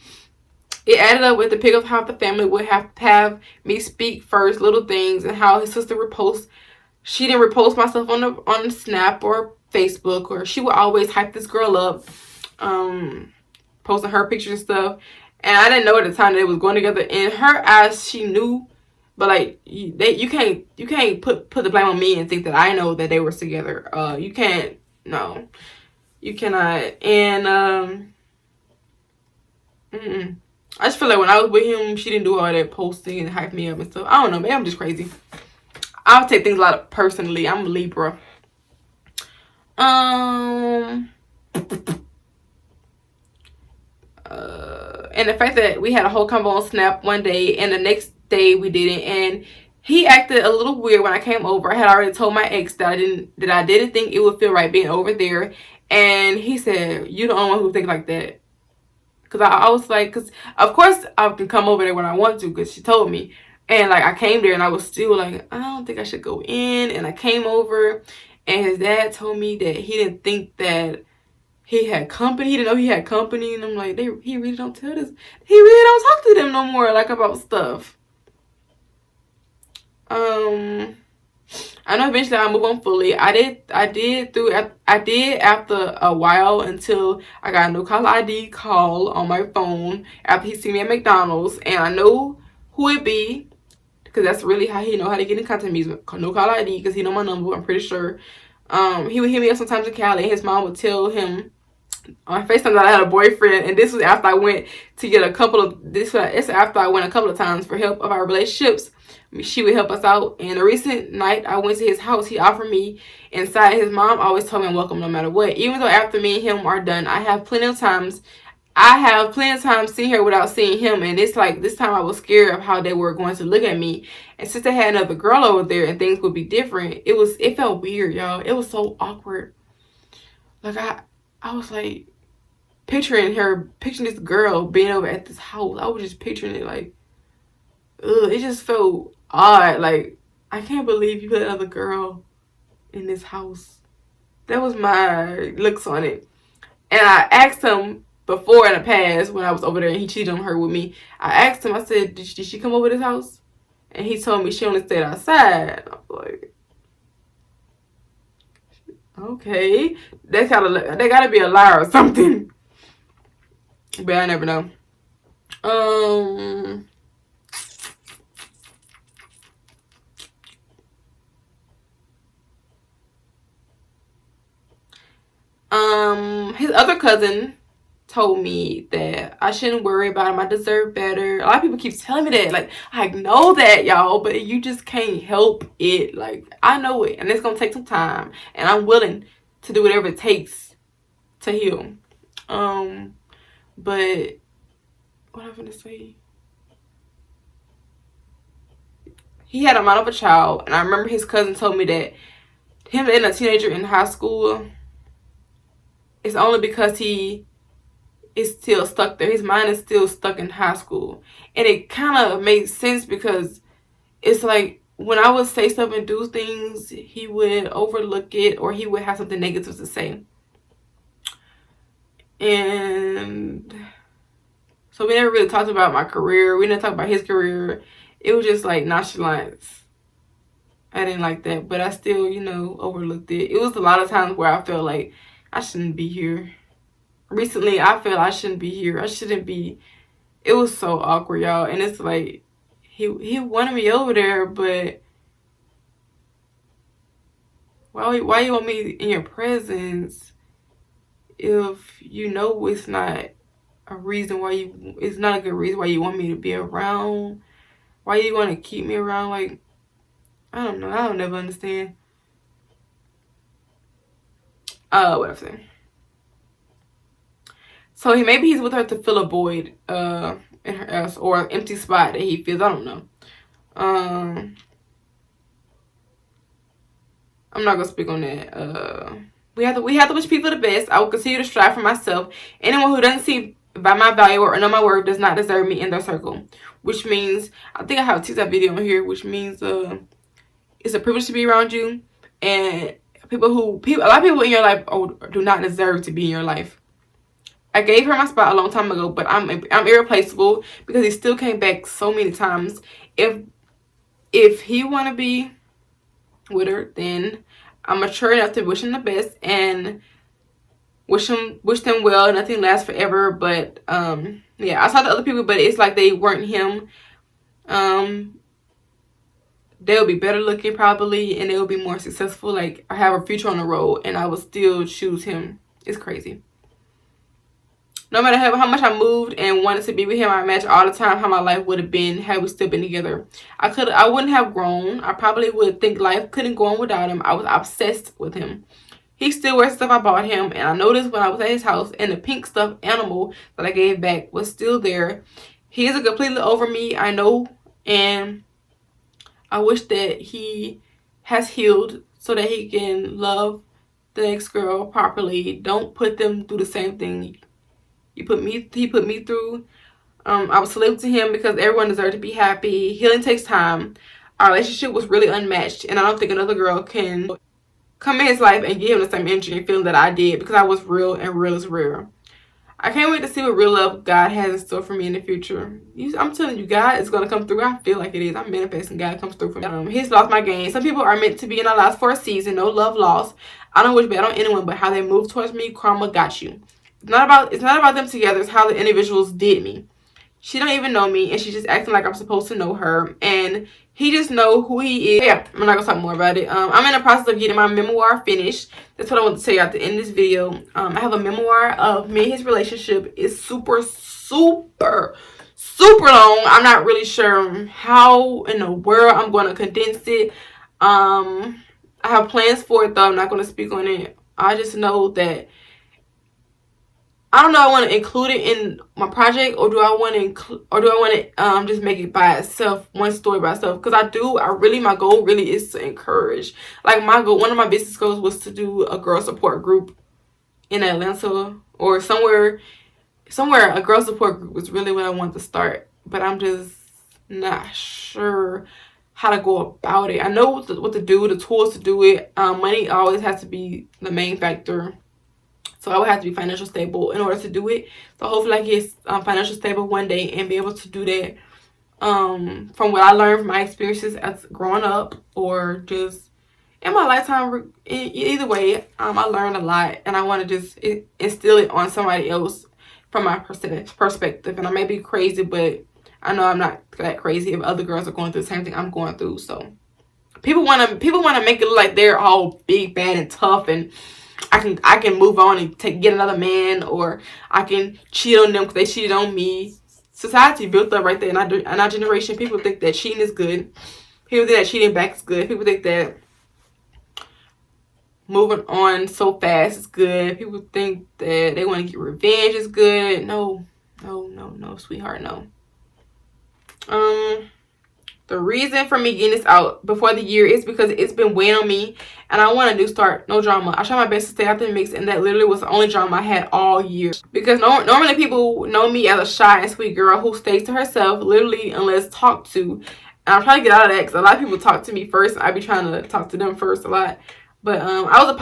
It added up with the pic of how the family would have me speak first, little things, and how his sister repost. She didn't repost myself on Snap or Facebook, or she would always hype this girl up, posting her pictures and stuff. And I didn't know at the time that they was going together. In her eyes, she knew, but like you can't put the blame on me and think that I know that they were together. You can't. No, you cannot. And I just feel like when I was with him, she didn't do all that posting and hype me up and stuff. I don't know, maybe I'm just crazy. I'll take things a lot personally. I'm a Libra. And the fact that we had a whole convo on Snap one day and the next day we didn't, and he acted a little weird when I came over. I had already told my ex that I didn't think it would feel right being over there, and he said, "You the only one who think like that." Because I was like, because of course I can come over there when I want to, because she told me. And like I came there and I was still like, I don't think I should go in. And I came over and his dad told me that he didn't think that he had company. He didn't know he had company. And I'm like, he really don't tell this. He really don't talk to them no more, like, about stuff. I know eventually I'll move on fully. I did after a while, until I got a no caller ID call on my phone after he see me at McDonald's, and I know who it be, because that's really how he know how to get in contact with me. No caller ID, because he know my number, I'm pretty sure. He would hit me up sometimes in Cali, and his mom would tell him on FaceTime that I had a boyfriend, and this was after I went to get it's after I went a couple of times for help of our relationships. She would help us out. And the recent night I went to his house, he offered me inside. His mom always told me I'm welcome no matter what. Even though after me and him are done, I have plenty of times seeing her without seeing him. And it's like this time I was scared of how they were going to look at me. And since they had another girl over there and things would be different, it felt weird, y'all. It was so awkward. Like I was like picturing this girl being over at this house. I was just picturing it like, ugh, it just felt odd. Like, I can't believe you put another girl in this house. That was my looks on it. And I asked him before in the past when I was over there and he cheated on her with me. I asked him, I said, did she come over this house? And he told me she only stayed outside. I was like, okay, they gotta be a liar or something. But I never know. His other cousin told me that I shouldn't worry about him. I deserve better. A lot of people keep telling me that. Like, I know that, y'all, but you just can't help it. Like, I know it, and it's gonna take some time, and I'm willing to do whatever it takes to heal. But what I'm gonna say? He had a mind of a child, and I remember his cousin told me that him being a teenager in high school, it's only because he is still stuck there. His mind is still stuck in high school. And it kind of made sense, because it's like when I would say stuff and do things, he would overlook it, or he would have something negative to say. And so we never really talked about my career. We didn't talk about his career. It was just like nonchalance. I didn't like that, but I still, overlooked it. It was a lot of times where I felt like I shouldn't be here. Recently, I felt I shouldn't be here. I shouldn't be. It was so awkward, y'all. And it's like, he wanted me over there, but why you want me in your presence if you know it's not it's not a good reason why you want me to be around? Why you want to keep me around? Like, I don't know. I don't never understand. Whatever. So maybe he's with her to fill a void in her ass, or an empty spot that he feels. I don't know. I'm not gonna speak on that. We have to wish people the best. I will continue to strive for myself. Anyone who doesn't see by my value or know my worth does not deserve me in their circle. Which means, I think I have a TikTok video on here, which means it's a privilege to be around you, and a lot of people in your life do not deserve to be in your life. I gave her my spot a long time ago, but I'm irreplaceable, because he still came back so many times. If he want to be with her, then I'm mature enough to wish him the best and wish them well. Nothing lasts forever, but yeah, I saw the other people, but it's like they weren't him. They'll be better looking probably, and they'll be more successful. Like, I have a future on the road, and I will still choose him. It's crazy. No matter how much I moved and wanted to be with him, I imagine all the time how my life would have been had we still been together. I wouldn't have grown. I probably would think life couldn't go on without him. I was obsessed with him. He still wears stuff I bought him, and I noticed when I was at his house, and the pink stuffed animal that I gave back was still there. He isn't completely over me, I know, and I wish that he has healed so that he can love the next girl properly. Don't put them through the same thing He put me through. I was salute to him because everyone deserved to be happy. Healing takes time. Our relationship was really unmatched, and I don't think another girl can come in his life and give him the same energy and feeling that I did, because I was real, and real is rare. I can't wait to see what real love God has in store for me in the future. I'm telling you, God is going to come through. I feel like it is. I'm manifesting God comes through for me. He's lost my game. Some people are meant to be in our lives for a season. No love lost. I don't wish bad on anyone, but how they move towards me, karma got you. It's not about them together. It's how the individuals did me. She don't even know me, and she's just acting like I'm supposed to know her, and he just know who he is. Yeah, I'm not gonna talk more about it. I'm in the process of getting my memoir finished. That's what I want to tell you at the end of this video. I have a memoir of me and his relationship. It's super long. I'm not really sure how in the world I'm going to condense it. I have plans for it, though. I'm not going to speak on it. I just know that I don't know. I want to include it in my project, or do I want to just make it by itself, one story by itself? Because my goal really is to encourage. Like, one of my business goals was to do a girl support group in Atlanta or somewhere. A girl support group was really what I want to start, but I'm just not sure how to go about it. I know what to do, the tools to do it. Money always has to be the main factor. So I would have to be financially stable in order to do it. So hopefully I get financially stable one day and be able to do that. From what I learned from my experiences as growing up, or just in my lifetime, either way, I learned a lot, and I want to just instill it on somebody else from my perspective. And I may be crazy, but I know I'm not that crazy if other girls are going through the same thing I'm going through. So people want to make it look like they're all big, bad, and tough, and I can move on and get another man, or I can cheat on them because they cheated on me. Society built up right there in our generation. People think that cheating is good. People think that cheating back is good. People think that moving on so fast is good. People think that they want to get revenge is good. No, sweetheart, no. The reason for me getting this out before the year is because it's been weighing on me, and I want to start no drama. I try my best to stay out the mix, and that literally was the only drama I had all year. Because normally people know me as a shy and sweet girl who stays to herself, literally, unless talked to. And I'm trying to get out of that because a lot of people talk to me first. I be trying to talk to them first a lot. But I'm a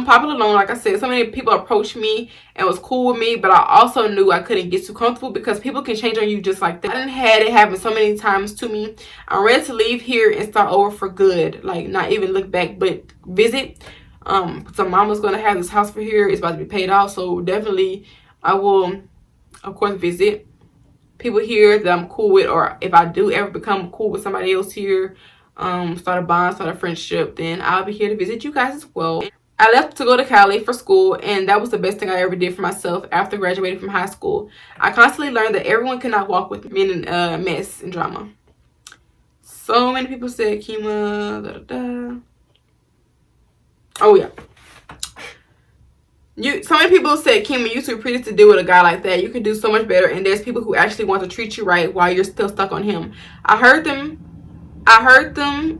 popular alone, like I said. So many people approached me and was cool with me, but I also knew I couldn't get too comfortable because people can change on you just like that. I done had it happen so many times to me. I'm ready to leave here and start over for good. Like, not even look back, but visit. So mama's going to have this house for here. It's about to be paid off. So definitely I will, of course, visit people here that I'm cool with. Or if I do ever become cool with somebody else here, start a bond, start a friendship, then I'll be here to visit you guys as well. I left to go to Cali for school, and that was the best thing I ever did for myself after graduating from high school. I constantly learned that everyone cannot walk with me in mess and drama. So many people said, Kima, Oh yeah. So many people said, Kima, you too pretty to deal with a guy like that. You can do so much better, and there's people who actually want to treat you right while you're still stuck on him. I heard them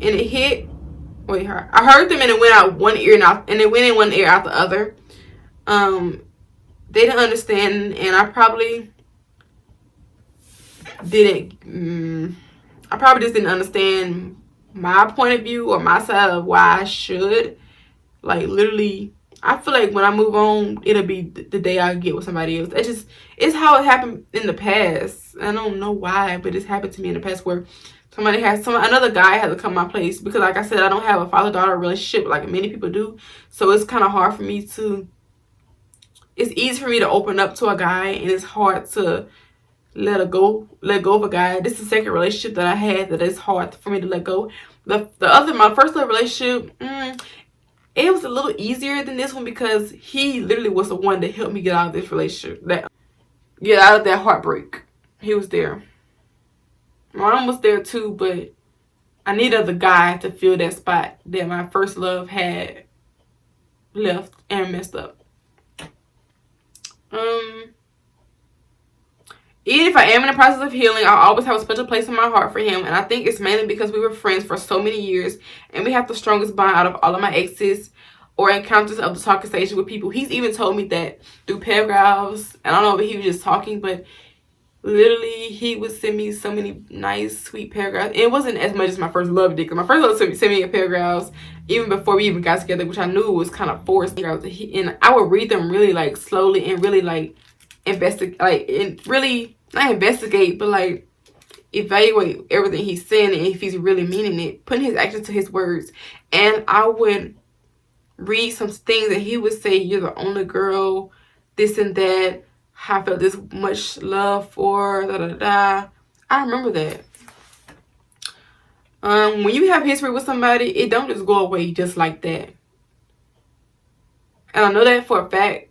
and it hit. Wait, I heard them and it went out one ear and it went in one ear out the other. They didn't understand, and I probably didn't. I probably just didn't understand my point of view or my side of why I should. Like, literally, I feel like when I move on, it'll be the day I get with somebody else. It's how it happened in the past. I don't know why, but it's happened to me in the past where another guy had to come my place, because like I said, I don't have a father-daughter relationship like many people do. So it's kind of hard for me it's easy for me to open up to a guy, and it's hard to let go of a guy. This is the second relationship that I had that is hard for me to let go. My first little relationship, it was a little easier than this one because he literally was the one that helped me get out of this relationship, get out of that heartbreak. He was there. My mom was there too, but I needed the guy to fill that spot that my first love had left and messed up. Even if I am in the process of healing, I'll always have a special place in my heart for him. And I think it's mainly because we were friends for so many years, and we have the strongest bond out of all of my exes. or encounters of the talking stage with people. He's even told me that through paragraphs. And I don't know if he was just talking, but literally he would send me so many nice, sweet paragraphs. It wasn't as much as my first love did, because my first love sent me paragraphs even before we even got together, which I knew was kind of forced. And I would read them really like slowly and really like investigate, like, and really not investigate, but like evaluate everything he's saying and if he's really meaning it, putting his actions to his words. And I would read some things that he would say, "You're the only girl," this and that, "I felt this much love for," da da da. I remember that. When you have history with somebody, it don't just go away just like that. And I know that for a fact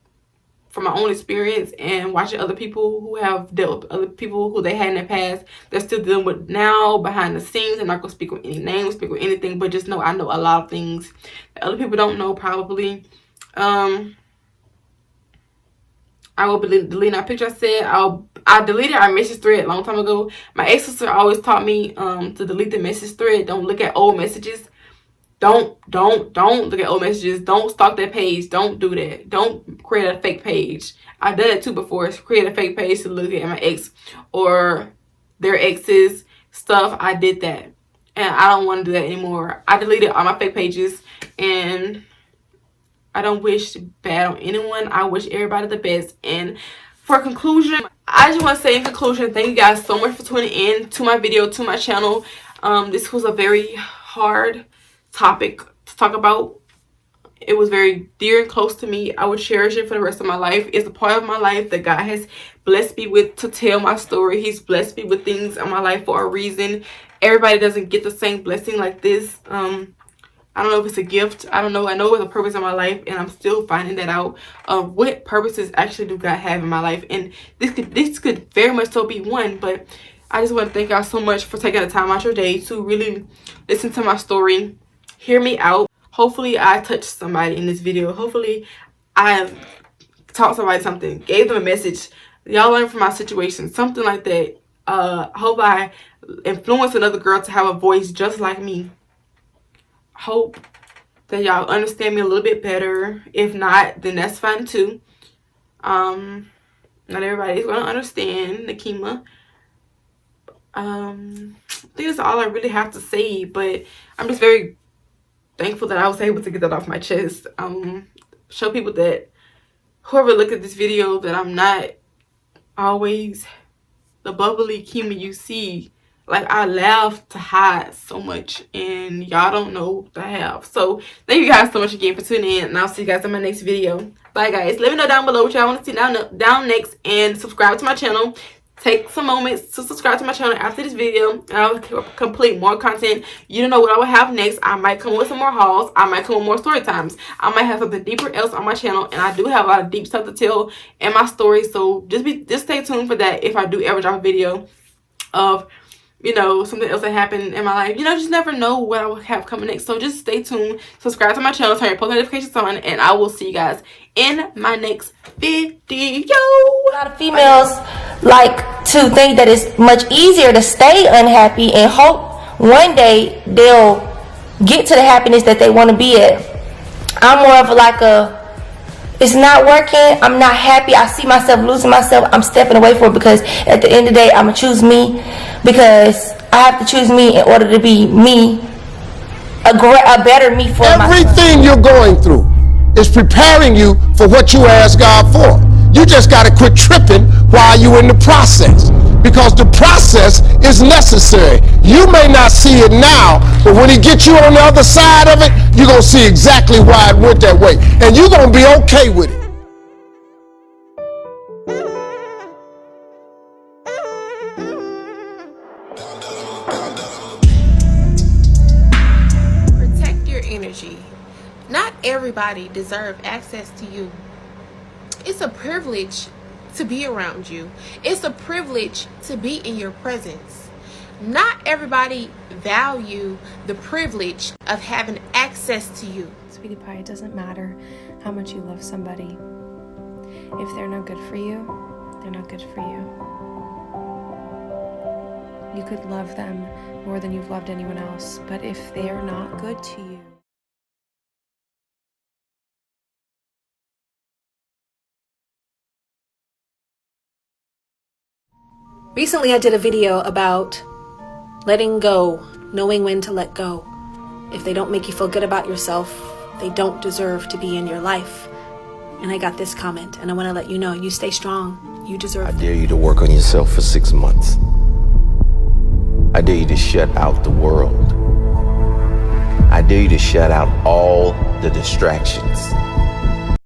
from my own experience and watching other people who have dealt with other people who they had in the past, they're still dealing with now behind the scenes. I'm not going to speak with any names, speak with anything, but just know I know a lot of things that other people don't know probably. I will be deleting our picture. I said I deleted our message thread a long time ago. My ex-sister always taught me to delete the message thread. Don't look at old messages. Don't look at old messages. Don't stalk that page. Don't do that. Don't create a fake page. I've done it too before. Create a fake page to look at my ex or their ex's stuff. I did that, and I don't want to do that anymore. I deleted all my fake pages, and I don't wish bad on anyone. I wish everybody the best. And for conclusion, I just want to say in conclusion, thank you guys so much for tuning in to my video, to my channel. This was a very hard topic to talk about. It was very dear and close to me. I would cherish it for the rest of my life. It's a part of my life that God has blessed me with to tell my story. He's blessed me with things in my life for a reason. Everybody doesn't get the same blessing like this. I don't know if it's a gift. I don't know. I know it's a purpose in my life, and I'm still finding that out. What purposes actually do God have in my life? And this could very much so be one. But I just want to thank y'all so much for taking the time out your day to really listen to my story, hear me out. Hopefully, I touched somebody in this video. Hopefully, I taught somebody something, gave them a message. Y'all learn from my situation, something like that. Hope I influenced another girl to have a voice just like me. Hope that y'all understand me a little bit better. If not, then that's fine too. Not everybody's gonna understand Nakima. I think that's all I really have to say, but I'm just very thankful that I was able to get that off my chest. Show people that whoever look at this video that I'm not always the bubbly Kima you see. Like, I laugh to hide so much, and y'all don't know what I have. So thank you guys so much again for tuning in, and I'll see you guys in my next video. Bye guys. Let me know down below what y'all want to see down next, and subscribe to my channel. Take some moments to subscribe to my channel after this video, and I'll complete more content. You don't know what I will have next. I might come with some more hauls. I might come with more story times. I might have something deeper else on my channel, and I do have a lot of deep stuff to tell in my story. So just stay tuned for that if I do ever drop a video of, you know, something else that happened in my life. You know, just never know what I will have coming next. So just stay tuned, subscribe to my channel, turn your post notifications on, and I will see you guys in my next video. A lot of females like to think that it's much easier to stay unhappy and hope one day they'll get to the happiness that they want to be at. I'm more of like it's not working, I'm not happy, I see myself losing myself, I'm stepping away from it, because at the end of the day I'm gonna choose me, because I have to choose me in order to be me, a better me for myself. Everything you're going through is preparing you for what you ask God for. You just got to quit tripping while you're in the process, because the process is necessary. You may not see it now, but when he gets you on the other side of it, you're going to see exactly why it went that way, and you're going to be okay with it. Protect your energy. Not everybody deserves access to you. It's a privilege to be around you. It's a privilege to be in your presence. Not everybody value the privilege of having access to you. Sweetie pie, it doesn't matter how much you love somebody. If they're not good for you, they're not good for you. You could love them more than you've loved anyone else, but if they're not good to you, Recently, I did a video about letting go, knowing when to let go. If they don't make you feel good about yourself, they don't deserve to be in your life. And I got this comment, and I want to let you know, you stay strong. You deserve it. I dare you to work on yourself for 6 months. I dare you to shut out the world. I dare you to shut out all the distractions.